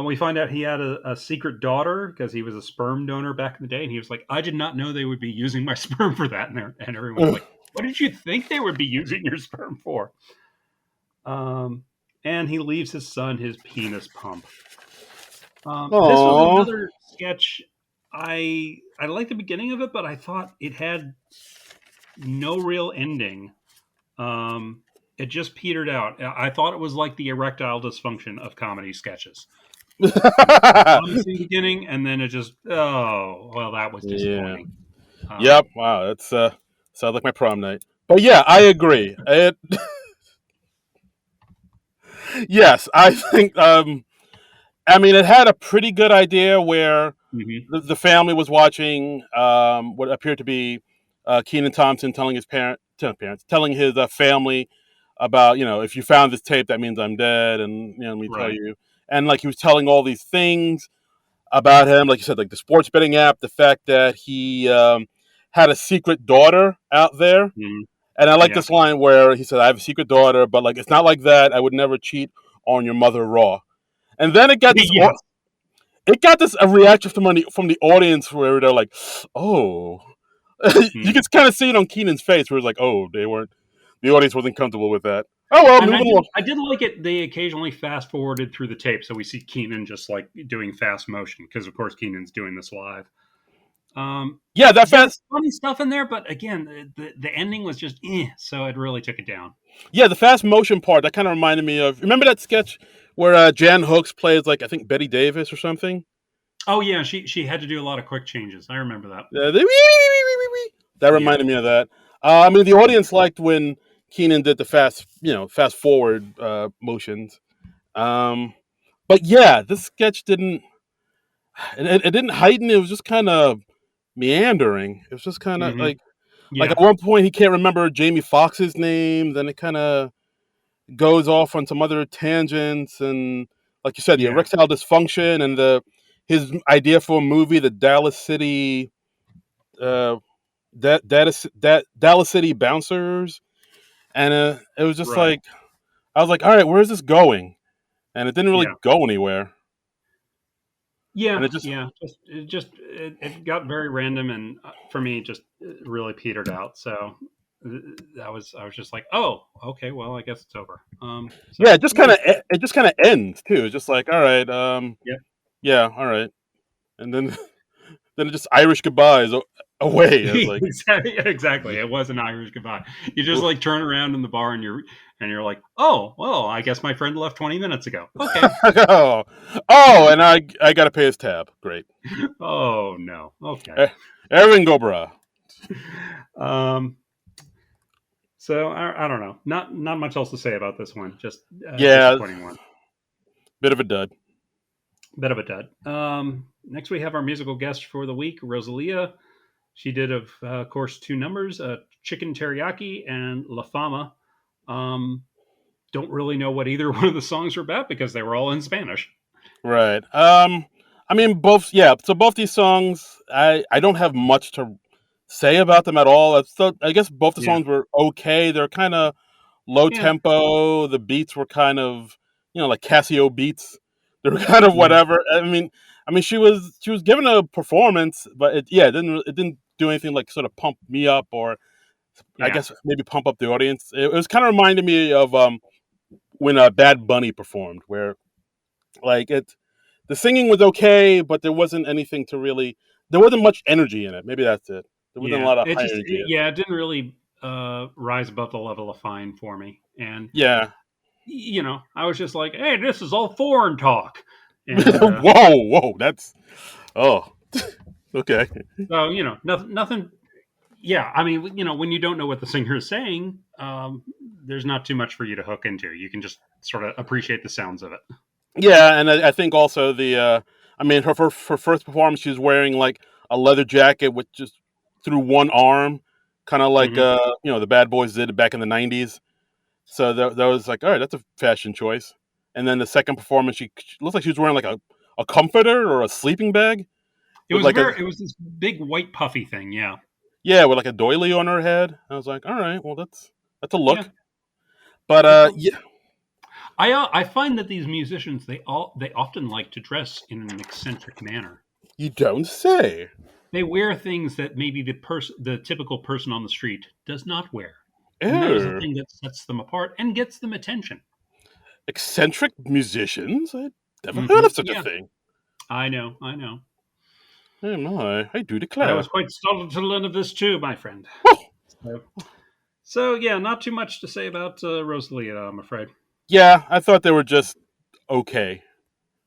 We find out he had a secret daughter because he was a sperm donor back in the day, and he was like, "I did not know they would be using my sperm for that." And everyone's like, "What did you think they would be using your sperm for?" Um, and he leaves his son his penis pump. This was Aww. another sketch. I liked the beginning of it, but I thought it had no real ending. It just petered out. I thought it was like the erectile dysfunction of comedy sketches. It was promising beginning, and then it just that was Yeah. disappointing. Yep. Wow. That's sounds like my prom night. But yeah, I agree. It. Yes, I think. I mean, it had a pretty good idea where Mhm. the family was watching what appeared to be Keenan Thompson telling his telling his family about, if you found this tape, that means I'm dead, and let me tell Right. you, and like he was telling all these things about him, like you said, like the sports betting app, the fact that he had a secret daughter out there, Mhm. and I like Yeah. this line where he said, "I have a secret daughter, but like it's not like that. I would never cheat on your mother raw." And then Yes. it got this a reaction from the audience where they're like, "Oh," you Mhm. can kind of see it on Keenan's face where it's like, "Oh, the audience wasn't comfortable with that." Oh well, And moving along. I did like it. They occasionally fast forwarded through the tape, so we see Keenan just like doing fast motion because, of course, Keenan's doing this live. Um, Yeah, that there was fast. funny stuff in there, but again, the ending was just so it really took it down. Yeah, the fast motion part that kind of reminded me of. Remember that sketch where Jan Hooks plays like I think Betty Davis or something. Oh yeah, she had to do a lot of quick changes. I remember that. That Yeah. reminded me of that. I mean, the audience liked when Keenan did the fast forward motions. Um, but yeah, this sketch didn't. It didn't heighten. It was just kind of meandering. It was just kind of Hmm. like Yeah. at one point he can't remember Jamie Foxx's name. Then it kind of goes off on some other tangents, and like you said, the Yeah. erectile dysfunction and the his idea for a movie, the Dallas City, uh, that Dallas City Bouncers, and it was just Right. like I was like, all right, where is this going? And it didn't really Yeah. go anywhere, and Yeah. it just Yeah. It got very random, and for me, just really petered out. So I was just like, oh, okay, well, I guess it's over. yeah, So it just kind of ends too. It's just like, all right, yeah. yeah, all right, and then then it just Irish goodbyes away. I was like, Exactly. It was an Irish goodbye. You just like turn around in the bar and you're like, oh well, I guess my friend left 20 minutes ago. Okay. oh, oh, and I got to pay his tab. Great. Oh no. Okay. Everything go, bruh. Um. So I don't know. Not much else to say about this one. Just Yeah, disappointing one. bit of a dud. Bit of a dud. Next we have our musical guest for the week, Rosalia. She did, of course, two numbers: Chicken Teriyaki and La Fama. Don't really know what either one of the songs are about because they were all in Spanish. Right. I mean, both. Yeah. So both these songs, I don't have much to say about them at all. So I guess both the Yeah. songs were okay. They're kind of low Yeah. tempo. The beats were kind of, like Casio beats. They were kind of Yeah. whatever. I mean, she was given a performance, but it didn't do anything like sort of pump me up or I Yeah. guess maybe pump up the audience. It was kind of reminding me of when Bad Bunny performed, where like the singing was okay, but there wasn't anything to really. There wasn't much energy in it. Maybe that's it. There wasn't a Yeah. lot of It high just, energy. it didn't really rise above the level of fine for me. And, Yeah. I was just like, hey, this is all foreign talk. And Whoa, whoa. That's oh. Okay. so, nothing. Yeah. I mean, when you don't know what the singer is saying, there's not too much for you to hook into. You can just sort of appreciate the sounds of it. Yeah, and I think also I mean, her first performance, she was wearing like a leather jacket with just through one arm, kind of like Hmm. the Bad Boys did back in the '90s. So that was like, all right, that's a fashion choice. And then the second performance, she looked like she was wearing like a comforter or a sleeping bag It with was like a it was this big white puffy thing. Yeah. yeah, with like a doily on her head. I was like, all right, well that's a Yeah. look. But It was. yeah, I find that these musicians they often like to dress in an eccentric manner. you don't say. They wear things that maybe the typical person on the street does not wear, and that is the Oh, thing that sets them apart and gets them attention. eccentric musicians? I never heard of such a Yeah, thing. I know, I know. Oh my, I do I was declare. quite startled to learn of this too, my friend. Oh, So, so yeah, not too much to say about Rosalia, I'm afraid. yeah, I thought they were just okay.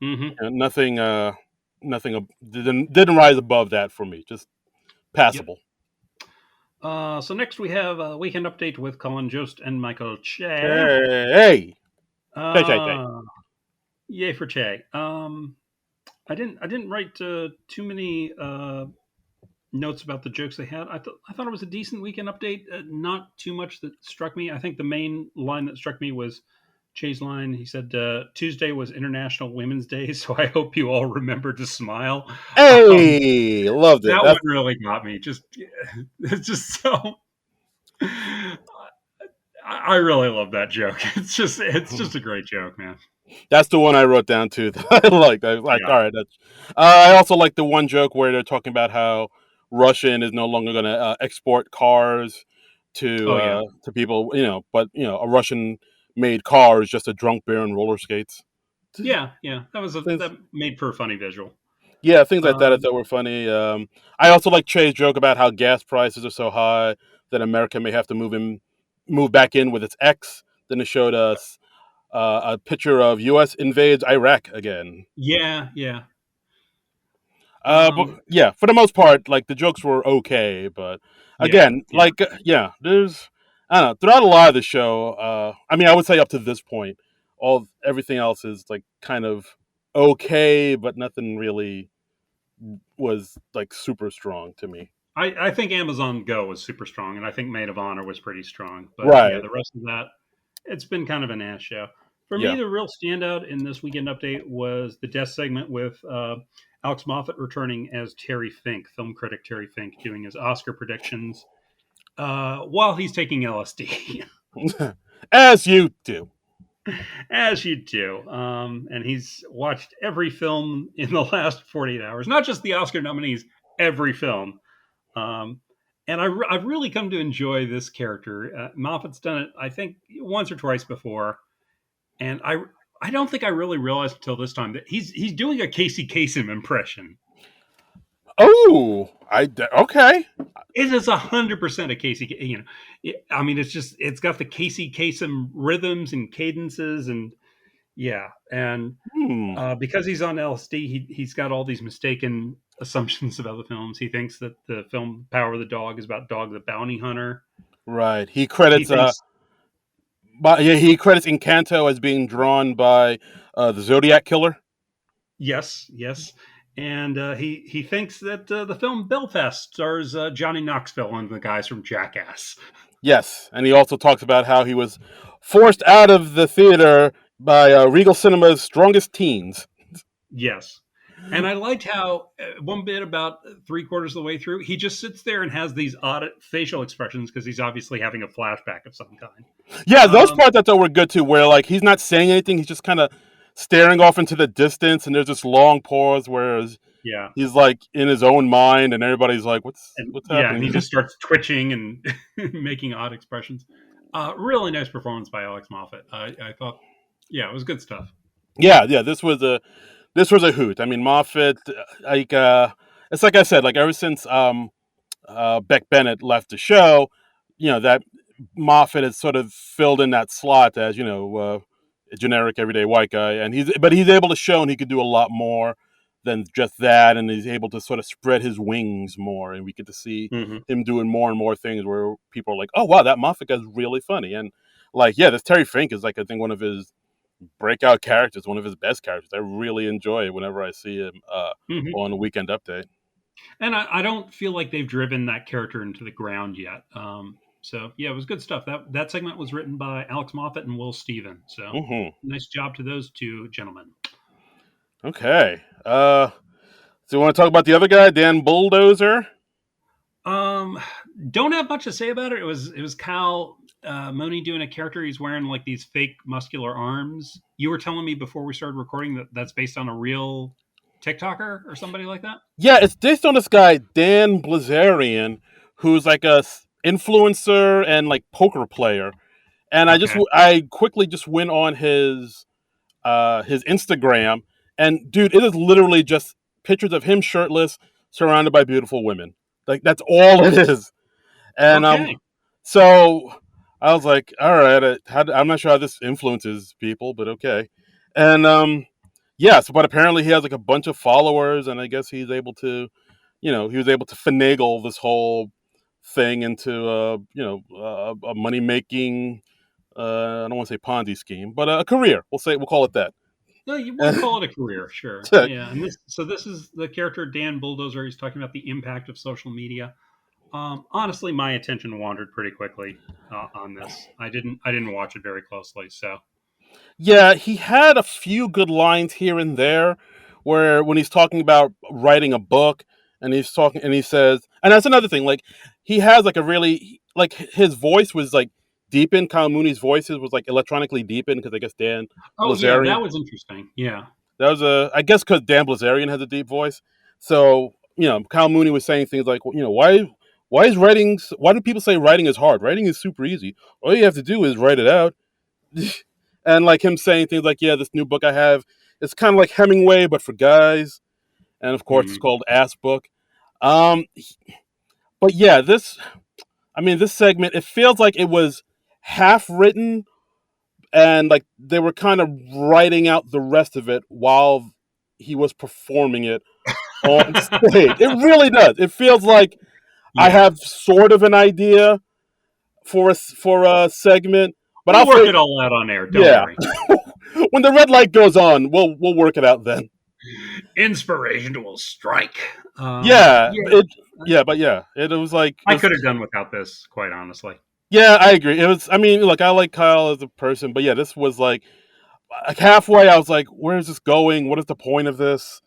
Hmm. Nothing, nothing didn't rise above that for me. Just Yep. passable. So next we have a weekend update with Colin Jost and Michael Che. Hey, hey. Uh, Yay for Che. I didn't write too many notes about the jokes they had. I thought it was a decent weekend update. Not too much that struck me. I think the main line that struck me was Che's line. He said Tuesday was International Women's Day, so I hope you all remember to smile. Um, Hey, loved it. that one That's really got me. Just it's just so. I really love that joke. It's just a great joke, man. that's the one I wrote down too. That I liked. I was like, Yeah. all right. That's. I also like the one joke where they're talking about how Russian is no longer going to export cars Oh yeah. to people. But a Russian made car is just a drunk bear and roller skates. Yeah, yeah. Things, That made for a funny visual. yeah, things like that I Um, thought were funny. I also like Che's joke about how gas prices are so high that America may have to move back in with its ex. Then it showed us a picture of U.S. invades Iraq again. yeah, yeah. But Um, yeah, for the most part, like the jokes were okay, but yeah, again, yeah, like yeah, there's I don't know throughout a lot of the show. I mean, I would say up to this point, everything else is like kind of okay, but nothing really was like super strong to me. I think Amazon Go was super strong, and I think Maid of Honor was pretty strong. But yeah, Right? the rest of that, it's been kind of an ass show. For me, Yeah. the real standout in this weekend update was the death segment with Alex Moffat returning as Terry Fink, film critic Terry Fink, doing his Oscar predictions while he's taking LSD. As you do. As you do. And he's watched every film in the last 48 hours, not just the Oscar nominees, every film. Um, and I've really come to enjoy this character. Moffat's done it, I think, once or twice before, and I don't think I really realized until this time that he's doing a Casey Kasem impression. Oh, okay. It is 100% a Casey. I mean, it's got the Casey Kasem rhythms and cadences, and yeah, and Hmm. because he's on LSD, he's got all these mistaken assumptions about the films. He thinks that the film Power of the Dog is about Dog the Bounty Hunter. Right. He He credits thinks but yeah, he credits Encanto as being drawn by the Zodiac Killer. yes, yes, and he thinks that the film Belfast stars Johnny Knoxville and the guys from Jackass. Yes, and he also talks about how he was forced out of the theater by Regal Cinema's strongest teens. Yes. And I liked how one bit about three-quarters of the way through, he just sits there and has these odd facial expressions because he's obviously having a flashback of some kind. Yeah, those Um, parts I thought were good too, where like he's not saying anything, he's just kind of staring off into the distance, and there's this long pause where yeah. he's like in his own mind, and everybody's like, And what's yeah, and happening?" he just starts twitching and making odd expressions. Really nice performance by Alex Moffat. I thought, yeah, it was good stuff. Yeah, this was a hoot. I mean, Moffat, like it's like I said, like ever since Beck Bennett left the show, that Moffat has sort of filled in that slot as a generic everyday white guy, and he's able to show and he could do a lot more than just that, and he's able to sort of spread his wings more, and we get to see Mm-hmm. him doing more and more things where people are like, oh wow, that Moffat guy's really funny, and like yeah, this Terry Fink is like I think one of his breakout characters, one of his best characters. I really enjoy it whenever I see him Mm-hmm. on a Weekend Update. And I don't feel like they've driven that character into the ground yet. So yeah, it was good stuff. That segment was written by Alex Moffat and Will Steven. So Hmm. nice job to those two gentlemen. Okay. So you want to talk about the other guy, Dan Bulldozer? Um, don't have much to say about it. It was Kyle Mooney doing a character. He's wearing like these fake muscular arms. You were telling me before we started recording that that's based on a real TikToker or somebody like that. Yeah, it's based on this guy, Dan Blazarian, who's like a influencer and like poker player. And Okay. I quickly just went on his Instagram, and dude, it is literally just pictures of him shirtless, surrounded by beautiful women. Like that's all it is. And Okay. so I was like, all right, I'm not sure how this influences people, but okay. And yes, but apparently he has like a bunch of followers, and I guess he's able to, he was able to finagle this whole thing into a money making. I don't want to say Ponzi scheme, but a career. We'll call it that. No, we'll call it a career, sure. Yeah, and this is the character Dan Bulldozer. He's talking about the impact of social media. Honestly, my attention wandered pretty quickly on this. I didn't watch it very closely. So Yeah, he had a few good lines here and there where when he's talking about writing a book and he's talking and he says, and that's another thing, like he has like a really like his voice was like deepened. Kyle Mooney's voices was like electronically deepened because I guess Dan oh yeah, Blazarian, that was interesting. Yeah. that was I guess because Dan Blazarian has a deep voice. So, Kyle Mooney was saying things like, why do people say writing is hard? Writing is super easy. All you have to do is write it out. And like him saying things like, "Yeah, this new book I have, it's kind of like Hemingway but for guys," and of course it's Mm-hmm. called Ass Book. Um, but yeah, this segment, it feels like it was half written, and like they were kind of writing out the rest of it while he was performing it on stage. It really does. It feels like I Yeah. have sort of an idea for a segment, but I'll We'll work say, it all out on air. Don't yeah. worry. When the red light goes on, we'll work it out then. Inspiration will strike. Yeah, Yeah, it was like I could have done without this, quite honestly. yeah, I agree. It was. I mean, look, I like Kyle as a person, but yeah, this was like halfway. I was like, where is this going? What is the point of this?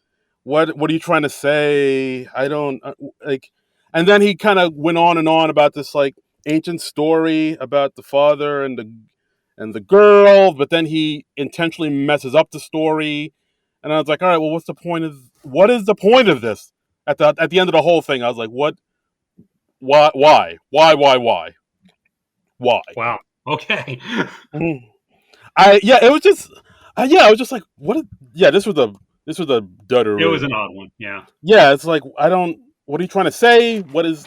What are you trying to say? I don't like. And then he kind of went on and on about this like ancient story about the father and the girl, but then he intentionally messes up the story. And I was like, all right, well, what is the point of this? At the end of the whole thing, I was like, what? Why? Wow. Okay. Mhm. It was just, I was just like, what? Yeah, this was a It was dudderoo. an odd one. Yeah. Yeah, it's like I don't. What are you trying to say? What is?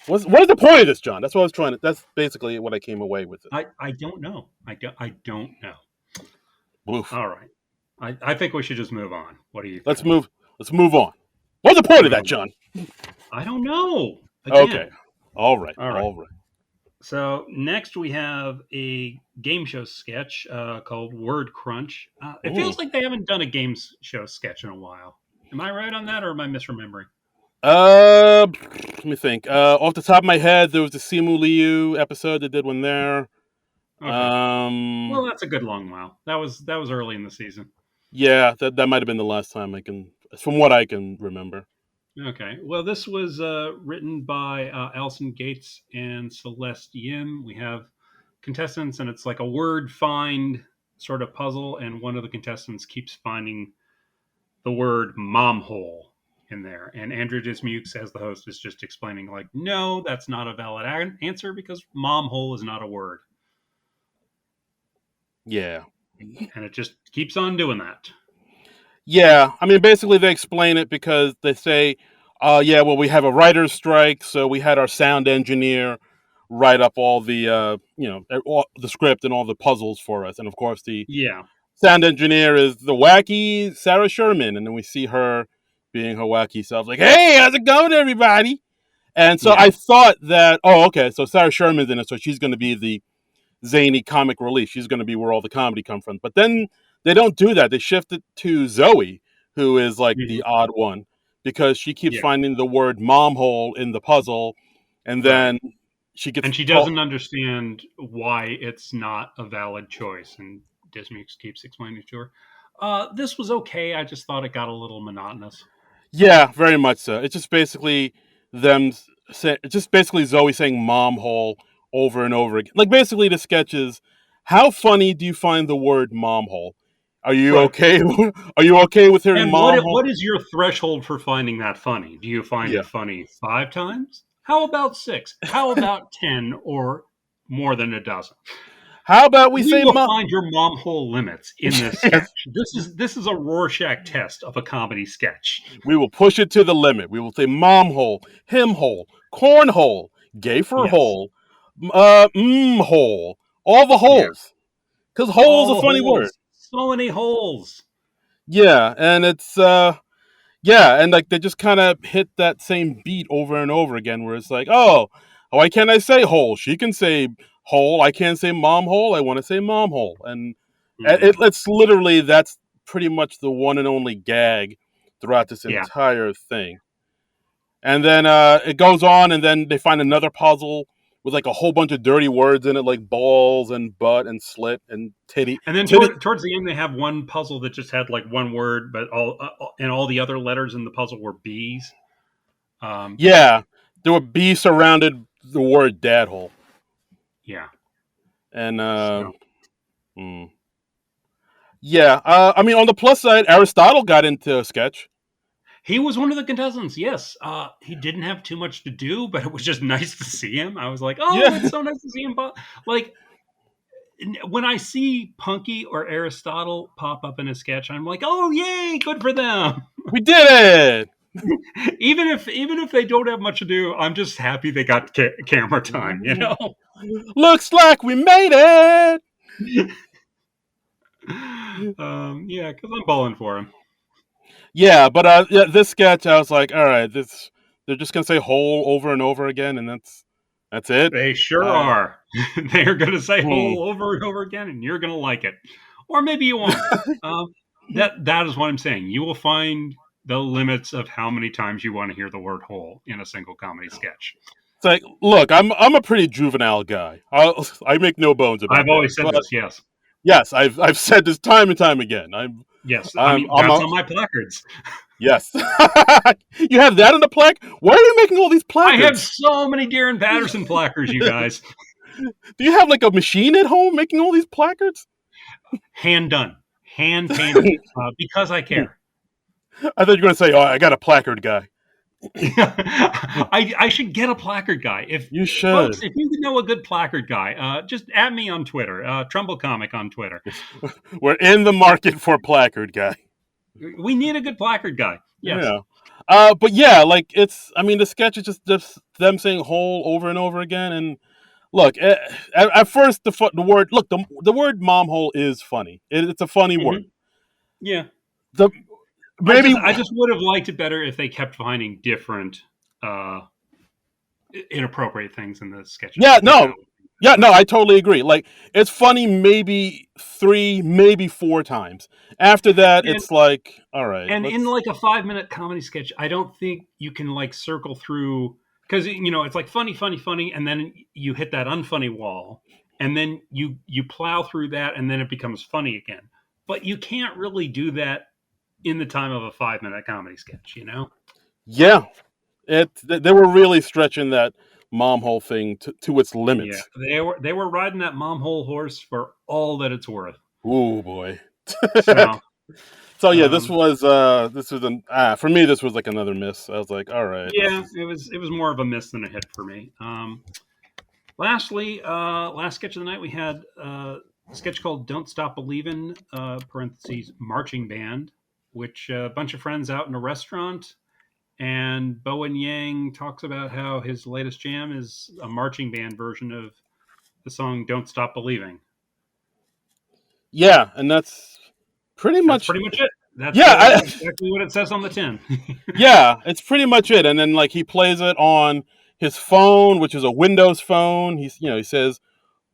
What is the point of this, John? That's what I was trying to. That's basically what I came away with. It. I don't know. I don't know. Oof. All right. I think we should just move on. What do you Let's think? move. Let's move on. What's the point of that, Move. John? I don't know. Okay. Again. All right. All right. All right. So next we have a game show sketch called Word Crunch. It Ooh. feels like they haven't done a game show sketch in a while. Am I right on that, or am I misremembering? Let me think. Off the top of my head, there was the Simu Liu episode that did one there. Okay. Well, that's a good long while. That was early in the season. Yeah, that might have been the last time from what I can remember. Okay. Well, this was written by Alison Gates and Celeste Yim. We have contestants, and it's like a word find sort of puzzle, and one of the contestants keeps finding the word mom hole in there. And Andrew Dismukes, as the host, is just explaining, like, no, that's not a valid answer because mom hole is not a word. Yeah. And it just keeps on doing that. Yeah, I mean, basically they explain it because they say, yeah, well, we have a writer's strike, so we had our sound engineer write up all the, all the script and all the puzzles for us. And of course, the Yeah. sound engineer is the wacky Sarah Sherman. And then we see her being her wacky self, like, hey, how's it going, everybody? And so Yeah. I thought that, okay, so Sarah Sherman's in it, so she's going to be the zany comic relief. She's going to be where all the comedy comes from. But then they don't do that. They shift it to Zoe, who is like the odd one, because she keeps finding the word mom hole in the puzzle, and then she gets... And she doesn't understand why it's not a valid choice. And Dismukes keeps explaining to her. This was okay. I just thought it got a little monotonous. Yeah, very much so. It's just basically Zoe saying mom hole over and over again. Like, basically the sketch is, how funny do you find the word mom hole? Are you okay? Are you okay with hearing and mom hole? What is your threshold for finding that funny? Do you find it funny 5 times? How about 6? How about 10 or more than a dozen? How about we say find your mom hole limits in this sketch. This is a Rorschach test of a comedy sketch. We will push it to the limit. We will say mom hole, him hole, corn hole, gay for hole, hole, all the holes. Because hole's a funny word. So many holes. Yeah, and it's and like they just kind of hit that same beat over and over again, where it's like, oh, why can't I say hole? She can say hole. I can't say mom hole. I want to say mom hole, and it's literally, that's pretty much the one and only gag throughout this entire thing. And then it goes on, and then they find another puzzle with like a whole bunch of dirty words in it, like balls and butt and slit and titty. And then towards the end, they have one puzzle that just had like one word, but all the other letters in the puzzle were B's. Yeah, there were B's surrounded the word dad hole. Yeah. And yeah, I mean, on the plus side, Aristotle got into a sketch. He was one of the contestants, yes. He didn't have too much to do, but it was just nice to see him. I was like, it's so nice to see him. Like, when I see Punky or Aristotle pop up in a sketch, I'm like, oh, yay, good for them. We did it! even if they don't have much to do, I'm just happy they got camera time, you know? Looks like we made it! Yeah, because I'm balling for him. Yeah, but this sketch, I was like, all right, they're just gonna say hole over and over again, and that's it. They sure are. They're gonna say hole over and over again, and you're gonna like it, or maybe you won't. That is what I'm saying. You will find the limits of how many times you want to hear the word hole in a single comedy sketch. It's like, look, I'm a pretty juvenile guy. I make no bones about it. I've always said this. Yes. Yes, I've said this time and time again. Yes, that's on my placards. Yes. You have that in the plaque? Why are you making all these placards? I have so many Darren Patterson placards, you guys. Do you have like a machine at home making all these placards? Hand done. Hand painted. Because I care. I thought you were going to say, I got a placard guy. I should get a placard guy. You should. Folks, if you know a good placard guy, just add me on Twitter. Trumbull Comic on Twitter. We're in the market for placard guy. We need a good placard guy. Yes. Yeah. But yeah, like I mean, the sketch is just them saying "hole" over and over again. And look, at first the word look the word "mom hole" is funny. It's a funny word. Hmm. Yeah. The maybe I just would have liked it better if they kept finding different uh, inappropriate things in the sketches. yeah I think that no would be yeah better. no I totally agree. Like it's funny maybe three maybe four times. After that, And it's like all right, in let's like a 5 minute comedy sketch, I don't think you can like circle through because it's like funny, funny, funny, and then you hit that unfunny wall, and then you plow through that, and then it becomes funny again. But you can't really do that in the time of a 5 minute comedy sketch, you know? yeah. They were really stretching that mom hole thing to its Yeah, limits. they were riding that mom hole horse for all that it's worth. Oh boy. So So yeah, um, this was an for me this was like another miss. I was like, all right, this yeah, is it was more of a miss than a hit for me. Lastly, last sketch of the night, we had a sketch called "Don't Stop Believin'" (parentheses marching band), which a bunch of friends out in a restaurant, and Bowen Yang talks about how his latest jam is a marching band version of the song "Don't Stop Believing." yeah, and that's pretty That's much pretty much it. That's yeah, exactly what it says on the tin. yeah, it's pretty much it. And then like he plays it on his phone, which is a Windows phone. He says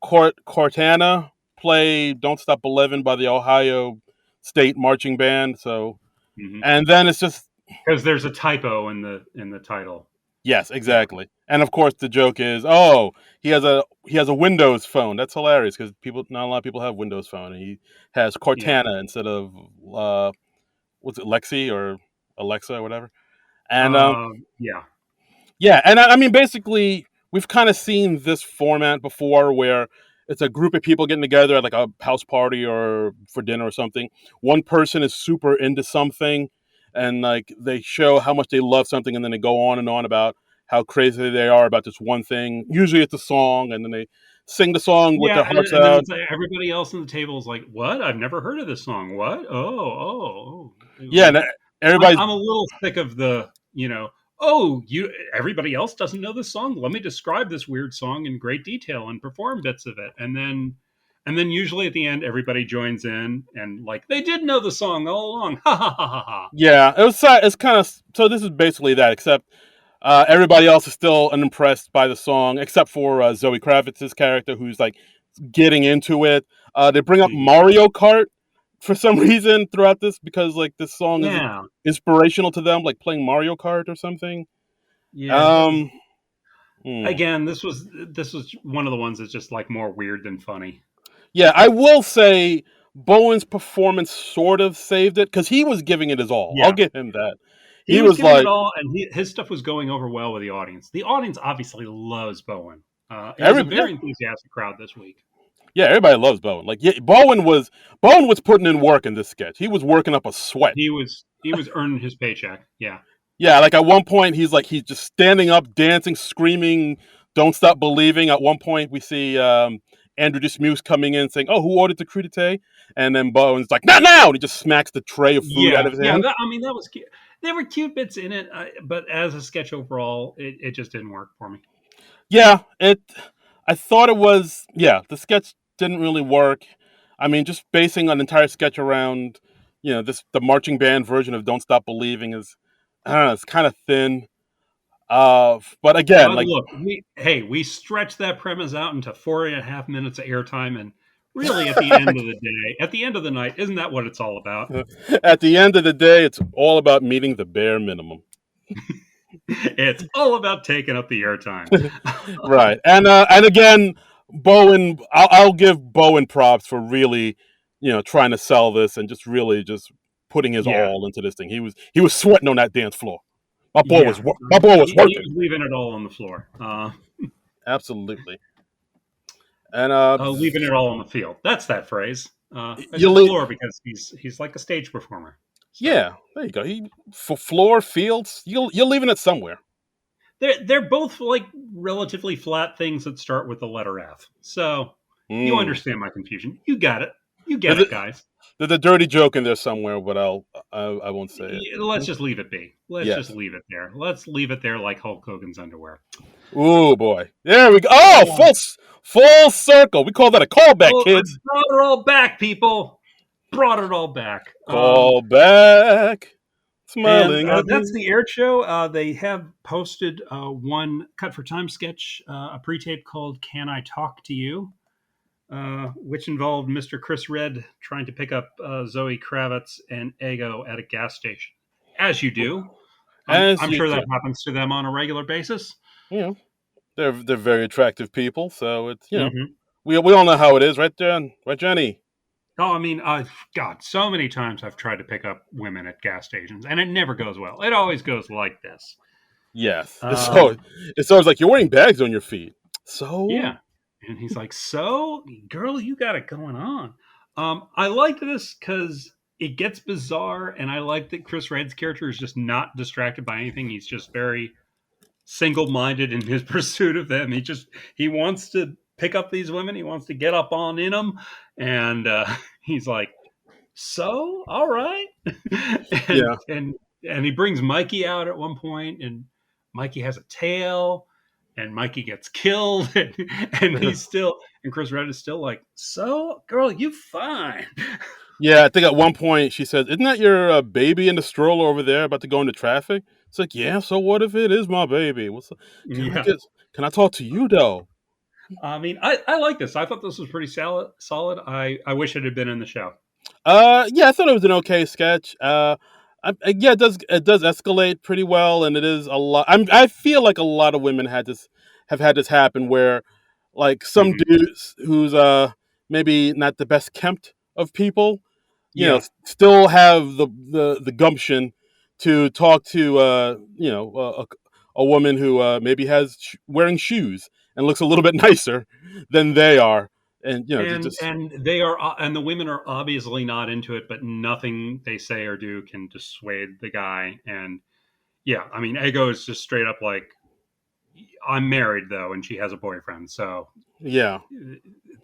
Cortana play "Don't Stop Believin'" by the Ohio State Marching Band. So and then it's just Because there's a typo in the title. yes, Yeah, exactly. And of course, the joke is, oh, he has a Windows phone. That's hilarious because people, not a lot of people have Windows phone. And he has yeah, Cortana instead of what's it, Lexi or Alexa or whatever. And yeah, yeah, and I mean, basically, we've kind of seen this format before, where it's a group of people getting together at like a house party or for dinner or something. One person is super into something, and like they show how much they love something, and then they go on and on about how crazy they are about this one thing. Usually, it's a song, and then they sing the song with yeah. their And, hearts and then out. it's like everybody else on the table is like, "What? I've never heard of this song. What? Yeah, and everybody's I'm a little sick of the, oh, everybody else doesn't know this song. Let me describe this weird song in great detail and perform bits of it, and then usually at the end, everybody joins in and like they did know the song all along. Ha ha ha ha ha. yeah. It's kind of so. This is basically that, except everybody else is still unimpressed by the song, except for Zoe Kravitz's character, who's like getting into it. They bring up Mhm. Mario Kart for some reason throughout this because like this song is Yeah, inspirational to them, like playing Mario Kart or something. yeah. That was Um, hmm. again. This was one of the ones that's just like more weird than funny. Yeah, I will say Bowen's performance sort of saved it because he was giving it his all. I'll Yeah, give him that. he He was was giving it like all, and his stuff was going over well with the audience. The audience obviously loves Bowen. It was a every yeah, very enthusiastic crowd this week. yeah, everybody loves Bowen. Like yeah, Bowen was putting in work in this sketch. He was working up a sweat. He was earning his paycheck. Yeah, Yeah, like at one point he's just standing up, dancing, screaming, "Don't stop believing." At one point we see Andrew Dismuse coming in saying, "Oh, who ordered the crudité?" And then Bowen's like, "Not now!" And he just smacks the tray of food out yeah, of his yeah. hand. I mean, that was cute. There were cute bits in it, but as a sketch overall, it just didn't work for me. Yeah, it. I thought it was. Yeah, the sketch didn't really work. I mean, just basing an entire sketch around, the marching band version of "Don't Stop Believing" is, I don't know, it's kind of thin. But again, like, Look, we stretched that premise out into 4.5 minutes of airtime, and really, at the end of the night, isn't that what it's all about? at the end of the day, it's all about meeting the bare minimum. It's all about taking up the airtime. Right, and again, Bowen. I'll give Bowen props for really, trying to sell this and just really just putting his Yeah, all into this thing. He was sweating on that dance floor. yeah. My boy was He working. was leaving it all on the floor. Absolutely, and Leaving it all on the field. That's that phrase. I you said leave. floor because he's like a stage performer. So Yeah, there you go. For floor fields, you're leaving it somewhere. they're both like relatively flat things that start with the letter F. So you Mm. understand my confusion. You got it. You get Is it, it guys. there's a dirty joke in there somewhere, but I won't say it. Let's just leave it be. Let's just Yes. leave it there. Let's leave it there like Hulk Hogan's underwear. Ooh boy, there we go. Oh, full circle. We call that a callback, Oh, I kids. brought it all back, people. Brought it all back. Call back. And Smiling at that's me. the air show. They have posted one Cut for Time sketch, a pre-tape called "Can I Talk to You," which involved Mr. Chris Red trying to pick up Zoe Kravitz and Ego at a gas station, as you do. As I'm you sure do. that happens to them on a regular basis. You know, they're very attractive people, so it's Mm-hmm. we all know how it is, right, Jen? Right, Jenny? Oh, I mean, God, so many times I've tried to pick up women at gas stations, and it never goes well. It always goes like this. Yes. Um, It's always like you're wearing bags on your feet. So yeah. And he's like, "So, girl, you got it going on." I like this because it gets bizarre, and I like that Chris Red's character is just not distracted by anything. He's just very single-minded in his pursuit of them. He wants to pick up these women. He wants to get up on in them, and he's like, "So, all right," and yeah. and and he brings Mikey out at one point, and Mikey has a tail, and Mikey gets killed, and he's still, and Chris Red is still like, "So, girl, you fine." Yeah, I think at one point she says, "Isn't that your baby in the stroller over there about to go into traffic?" It's like, "Yeah, so what if it is my baby? Can I Yeah, get? Can I talk to you though?" I mean, I like this. I thought this was pretty solid. I wish it had been in the show. Yeah, I thought it was an okay sketch. Yeah, it does escalate pretty well, and it is a lot. I feel like a lot of women have had this happen where, like, some Hmm. dudes who's maybe not the best kempt of people, Yeah, still have the gumption to talk to a woman who maybe has wearing shoes and looks a little bit nicer than they are, and just and they are, and the women are obviously not into it, but nothing they say or do can dissuade the guy. And yeah, I mean, Ego is just straight up like, "I'm married though, and she has a boyfriend, so yeah.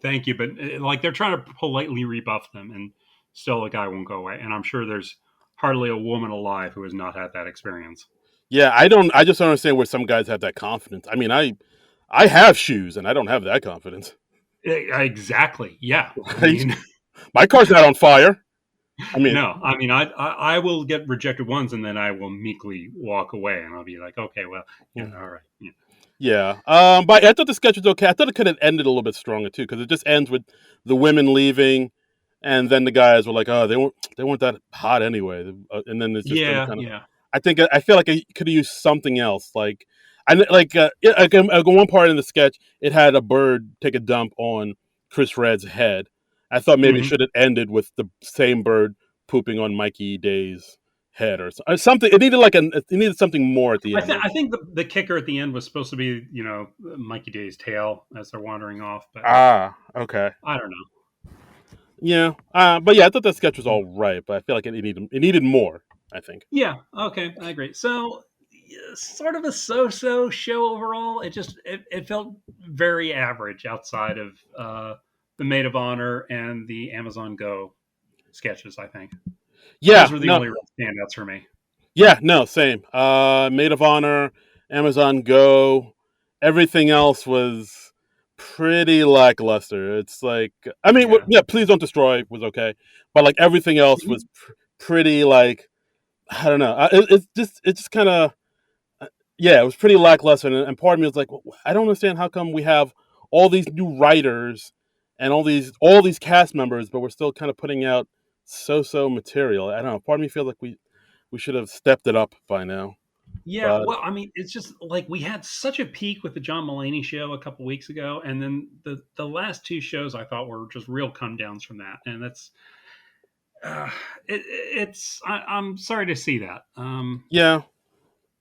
thank you," but like they're trying to politely rebuff them, and still the guy won't go away. And I'm sure there's hardly a woman alive who has not had that experience. Yeah, I don't. I just don't understand where some guys have that confidence. I mean, I have shoes, and I don't have that confidence. Exactly. Yeah. I Right? mean, My car's not on fire. I mean, no. I mean, I will get rejected once, and then I will meekly walk away, and I'll be like, "Okay, well, yeah, all right." Yeah. yeah. But I thought the sketch was okay. I thought it could have ended a little bit stronger too, because it just ends with the women leaving, and then the guys were like, "Oh, they weren't that hot anyway," and then it's just them Yeah. kind of. Yeah. I feel like I could have used something else, like one part in the sketch, it had a bird take a dump on Chris Red's head. I thought maybe it Hmm. should have ended with the same bird pooping on Mikey Day's head or something. It needed something more at the end. I think the kicker at the end was supposed to be, Mikey Day's tail as they're wandering off, but Ah, okay. I don't know. Yeah. But yeah, I thought that sketch was all right, but I feel like it needed more, I think. Yeah. Okay. I agree. So, yeah, sort of a so-so show overall. It felt very average outside of the Maid of Honor and the Amazon Go sketches. I think those Yeah, were the no. only real standouts for me. Yeah, no, same. Maid of Honor, Amazon Go, everything else was pretty lackluster. It's like, I mean, Yeah. yeah, Please Don't Destroy was okay, but like everything else was Mhm. pretty like, I don't know. It's just kind of, yeah, it was pretty lackluster, and part of me was like, well, I don't understand how come we have all these new writers and all these cast members, but we're still kind of putting out so material. I don't know. Part of me feels like we should have stepped it up by now. Yeah, But well, I mean, it's just like we had such a peak with the John Mulaney show a couple weeks ago, and then the last two shows I thought were just real come downs from that, and that's uh, I'm sorry to see that. yeah,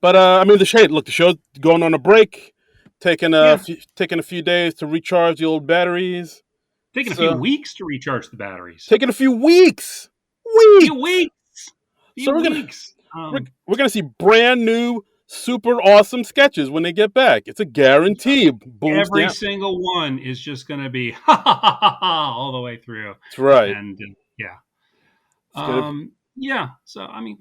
but I mean, the show's going on a break, Yeah, taking a few days to recharge the old batteries. taking a few So weeks to recharge the batteries. taking a few weeks, Few weeks. weeks, So few we're gonna weeks. we're, we're gonna see brand new, super awesome sketches when they get back. It's a guarantee. Boom, Every stamp. single one is just going to be ha ha ha ha ha all the way through, That's right. and yeah. It's gonna. Yeah. So I mean,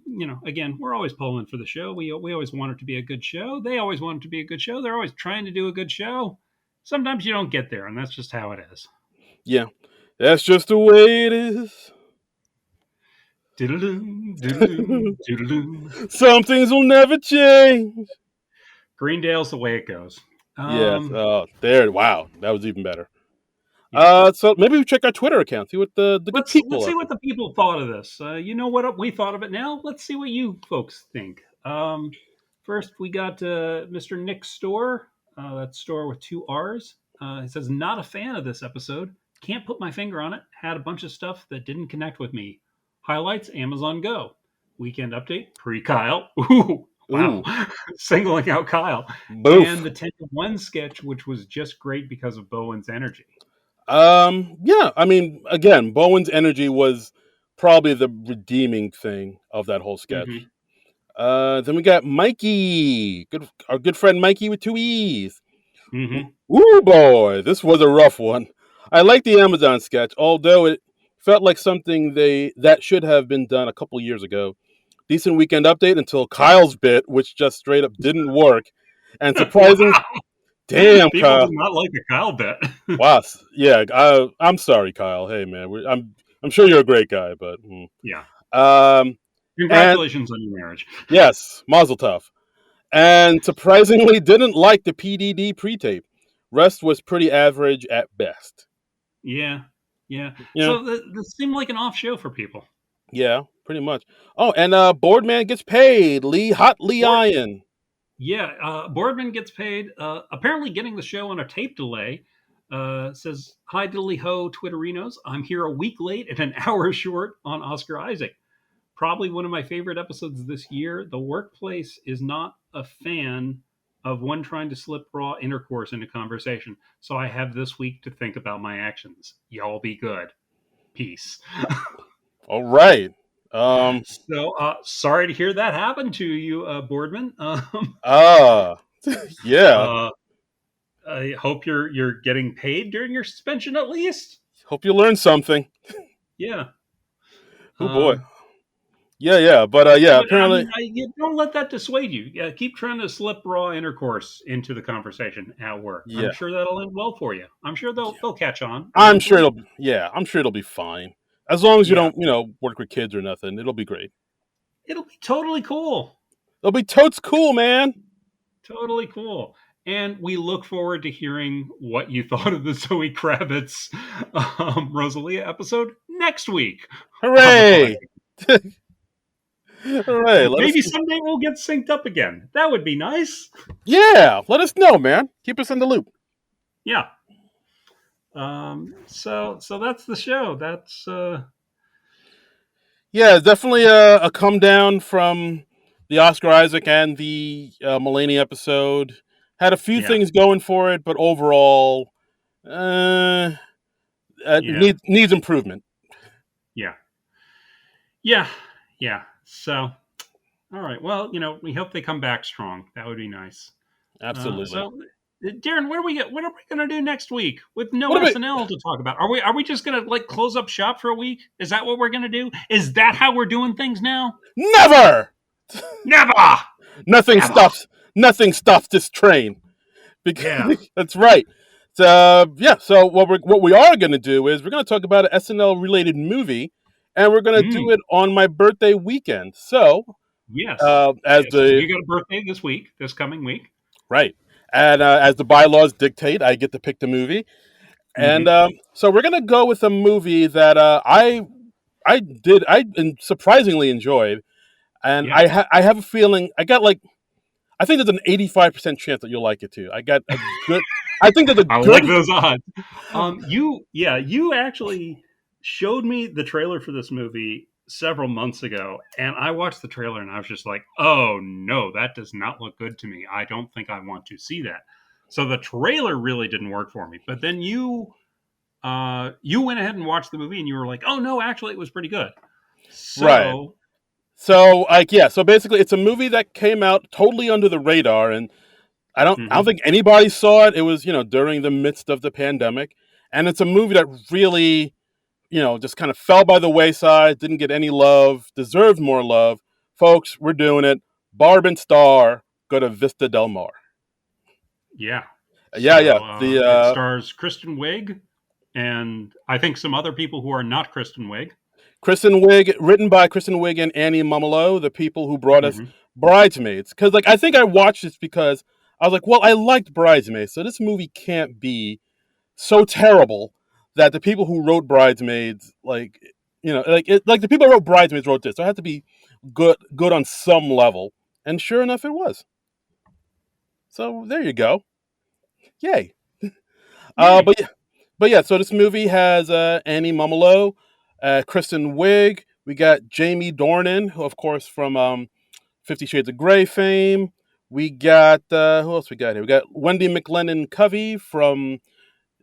again, we're always pulling for the show. We always want it to be a good show. They always want it to be a good show. They're always trying to do a good show. Sometimes you don't get there, and that's just how it is. Yeah, that's just the way it is. Doodle-doo, doodle-doo, doodle-doo. Some things will never change. Greendale's the way it goes. Yes. Oh, there. Wow, that was even better. Yeah. So maybe we check our Twitter account, see what the good Let's people see are what thinking. the people thought of this. You know what we thought of it now. Let's see what you folks think. First, we got Mr. Nick Store. That's Store with two R's. He says, "Not a fan of this episode. Can't put my finger on it. Had a bunch of stuff that didn't connect with me. Highlights: Amazon Go. Weekend update: pre Kyle. Ooh, wow, Ooh, singling out Kyle. And boof. the 10-to-1 sketch, which was just great because of Bowen's energy." Yeah. I mean, again, Bowen's energy was probably the redeeming thing of that whole sketch. Mm-hmm. Then we got Mikey, our good friend Mikey with two E's. Mm-hmm. Ooh, boy, this was a rough one. I like the Amazon sketch, although it felt like something that should have been done a couple years ago. Decent weekend update until Kyle's bit, which just straight up didn't work. And surprising, Wow. damn, People do Kyle. not like a Kyle bet. Wow, yeah. I'm sorry, Kyle. Hey, man, I'm sure you're a great guy, but Yeah. um, and Congratulations on your marriage. yes, Mazel Tov. And surprisingly, didn't like the PDD pre-tape. Rest was pretty average at best. Yeah. Yeah. You know, So this seemed like an off show for people. yeah, pretty much. Oh, and Boardman gets paid. Lee Board, Iron. yeah. Boardman gets paid. Apparently getting the show on a tape delay. Says, "Hi, diddly ho, Twitterinos. I'm here a week late and an hour short on Oscar Isaac. Probably one of my favorite episodes this year. The workplace is not a fan of one trying to slip raw intercourse into conversation. So I have this week to think about my actions. Y'all be good. Peace." All right. Um. So sorry to hear that happen to you, Boardman. Uh. Yeah. Uh, I hope you're getting paid during your suspension at least. Hope you learned something. Yeah. Oh boy. Um, Yeah. But yeah. but I Apparently. mean, don't let that dissuade you. Yeah, keep trying to slip raw intercourse into the conversation at work. I'm Yeah. sure that'll end well for you. I'm sure they'll catch on I'm sure eventually. it'll. Yeah. I'm sure it'll be fine. As long as you Yeah, don't, work with kids or nothing, it'll be great. it'll be totally cool. It'll be totes cool, man. Totally cool. And we look forward to hearing what you thought of the Zoe Kravitz Rosalia episode next week on the podcast. Hooray! Hooray! Let us. Maybe someday we'll get synced up again. That would be nice. Yeah. Let us know, man. Keep us in the loop. Yeah. So that's the show. That's Yeah, definitely a come down from the Oscar Isaac and the Mulaney episode. Had a few yeah, things going for it, but overall, uh, yeah, needs improvement. yeah, yeah, yeah. So all right. Well, we hope they come back strong. That would be nice. Absolutely. So, Darren, where do we get? What are we going to do next week with no What about SNL to talk about? Are we just going to like close up shop for a week? Is that what we're going to do? Is that how we're doing things now? never? Never, Nothing never. stops. Nothing stops this train. Yeah. Because that's right. So yeah. So what we are going to do is we're going to talk about an SNL related movie, and we're going to do Mm, it on my birthday weekend. So yes. as Yes. the You got a birthday this week, this coming week. right. And as the bylaws dictate, I get to pick the movie. And Mm-hmm. so we're gonna go with a movie that I surprisingly enjoyed, and Yeah. I have a feeling I think there's an 85% chance that you'll like it too. I got a good. I think there's a I good. like those odds. You actually showed me the trailer for this movie several months ago, and I watched the trailer and I was just like, "Oh no, that does not look good to me. I don't think I want to see that." So the trailer really didn't work for me. But then you went ahead and watched the movie, and you were like, "Oh no, actually, it was pretty good." Right. So, So yeah. So basically, it's a movie that came out totally under the radar, and I don't mhm, think anybody saw it. It was during the midst of the pandemic, and it's a movie that really just kind of fell by the wayside, didn't get any love, deserved more love. Folks, we're doing it. Barb and Star go to Vista Del Mar. Yeah. Yeah. It stars Kristen Wiig and I think some other people who are not Kristen Wiig. Kristen Wiig, written by Kristen Wiig and Annie Mumolo, the people who brought us Bridesmaids. Because I think I watched this because I was like, well, I liked Bridesmaids, so this movie can't be so terrible that the people who wrote Bridesmaids, the people who wrote Bridesmaids wrote this. So it had to be good on some level. And sure enough, it was. So there you go. Yay. But yeah, so this movie has Annie Mumolo, Kristen Wiig. We got Jamie Dornan, who, of course, from 50 Shades of Grey fame. We got, who else we got here? We got Wendy McLennan Covey from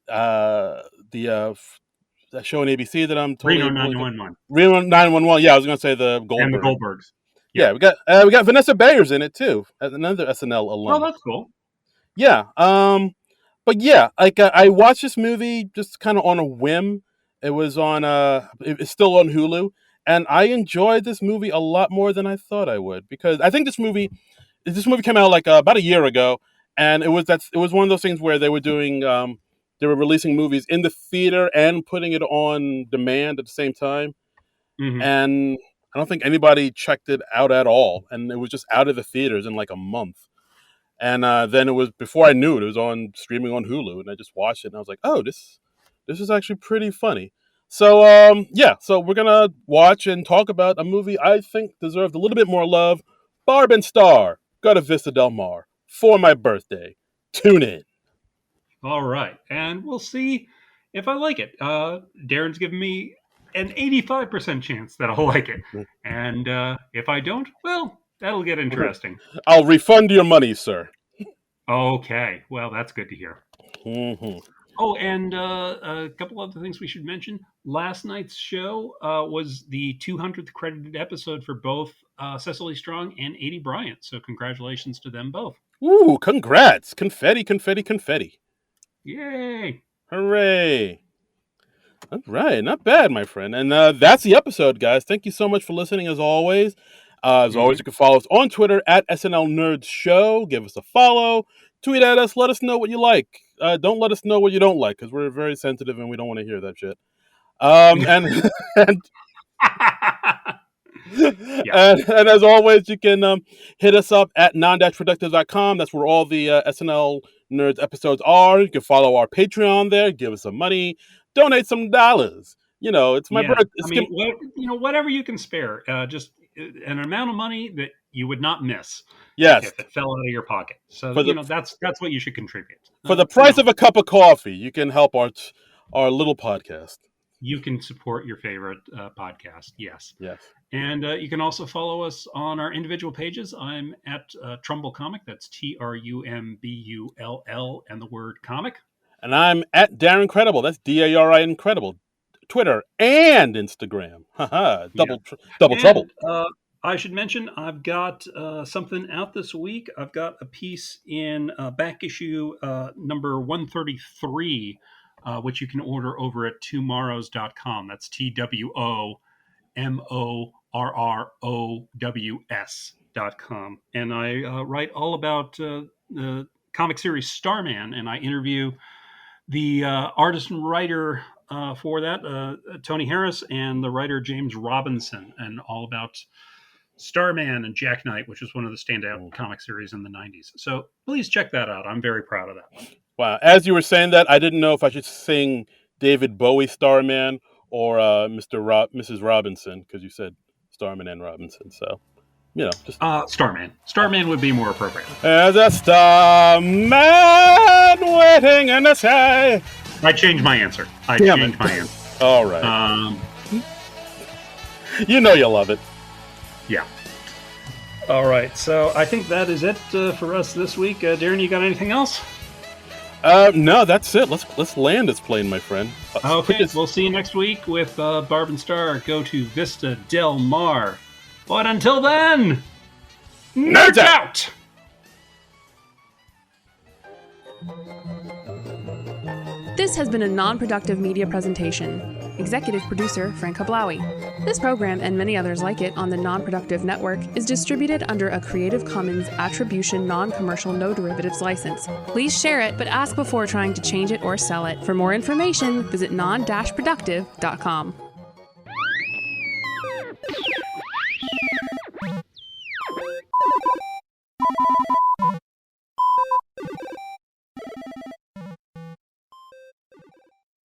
that show on ABC that I'm totally... Reno 911. Reno 911, yeah, I was going to say the Goldbergs. And the Goldbergs. Yeah, we got Vanessa Bayer's in it, too, as another SNL alum. Oh, that's cool. Yeah, but yeah, I watched this movie just kind of on a whim. It was on it's still on Hulu, and I enjoyed this movie a lot more than I thought I would, because I think this movie came out about a year ago, and it was one of those things where they were doing they were releasing movies in the theater and putting it on demand at the same time, and I don't think anybody checked it out at all, and it was just out of the theaters in like a month. And then it was, before I knew it was on streaming on Hulu, and I just watched it, and I was like, oh, this is actually pretty funny. So, so we're going to watch and talk about a movie I think deserved a little bit more love. Barb and Star, go to Vista Del Mar for my birthday. Tune in. All right. And we'll see if I like it. Darren's given me an 85% chance that I'll like it. And if I don't, well... that'll get interesting. I'll refund your money, sir. Okay. Well, that's good to hear. Mm-hmm. Oh, and a couple other things we should mention. Last night's show was the 200th credited episode for both Cecily Strong and Adie Bryant. So congratulations to them both. Ooh, congrats. Confetti, confetti, confetti. Yay. Hooray. All right. Not bad, my friend. And that's the episode, guys. Thank you so much for listening, as always. As always, you can follow us on Twitter at SNL Nerds Show. Give us a follow. Tweet at us. Let us know what you like. Don't let us know what you don't like, because we're very sensitive and we don't want to hear that shit. And as always, you can hit us up at Non-Productive.com. That's where all the SNL Nerds episodes are. You can follow our Patreon there. Give us some money. Donate some dollars. It's my birthday. Whatever you can spare. Just an amount of money that you would not miss. Yes. If it fell out of your pocket. So, that's what you should contribute. For the price of a cup of coffee, you can help our little podcast. You can support your favorite podcast. Yes. Yes. And you can also follow us on our individual pages. I'm at Trumbull Comic. That's TRUMBULL and the word comic. And I'm at Darren Credible. That's DARI Incredible. Twitter and Instagram. Double trouble. I should mention, I've got something out this week. I've got a piece in back issue number 133, which you can order over at tomorrows.com. That's TWOMORROWS.com. And I write all about the comic series Starman, and I interview the artist and writer for that, Tony Harris, and the writer James Robinson, and all about Starman and Jack Knight, which was one of the standout comic series in the 90s. So please check that out. I'm very proud of that one. Wow. As you were saying that, I didn't know if I should sing David Bowie Starman or Mrs. Robinson, because you said Starman and Robinson. So, just... Starman. Starman would be more appropriate. As a starman waiting in the sky. I changed my answer. All right. You love it. Yeah. All right. So I think that is it for us this week. Darren, you got anything else? No, that's it. Let's land this plane, my friend. Okay. We'll see you next week with Barb and Star. Go to Vista Del Mar. But until then, nerds out! This has been a non-productive media presentation. Executive producer Frank Hablawi. This program and many others like it on the Non-Productive Network is distributed under a Creative Commons Attribution Non-Commercial No Derivatives license. Please share it, but ask before trying to change it or sell it. For more information, visit non-productive.com.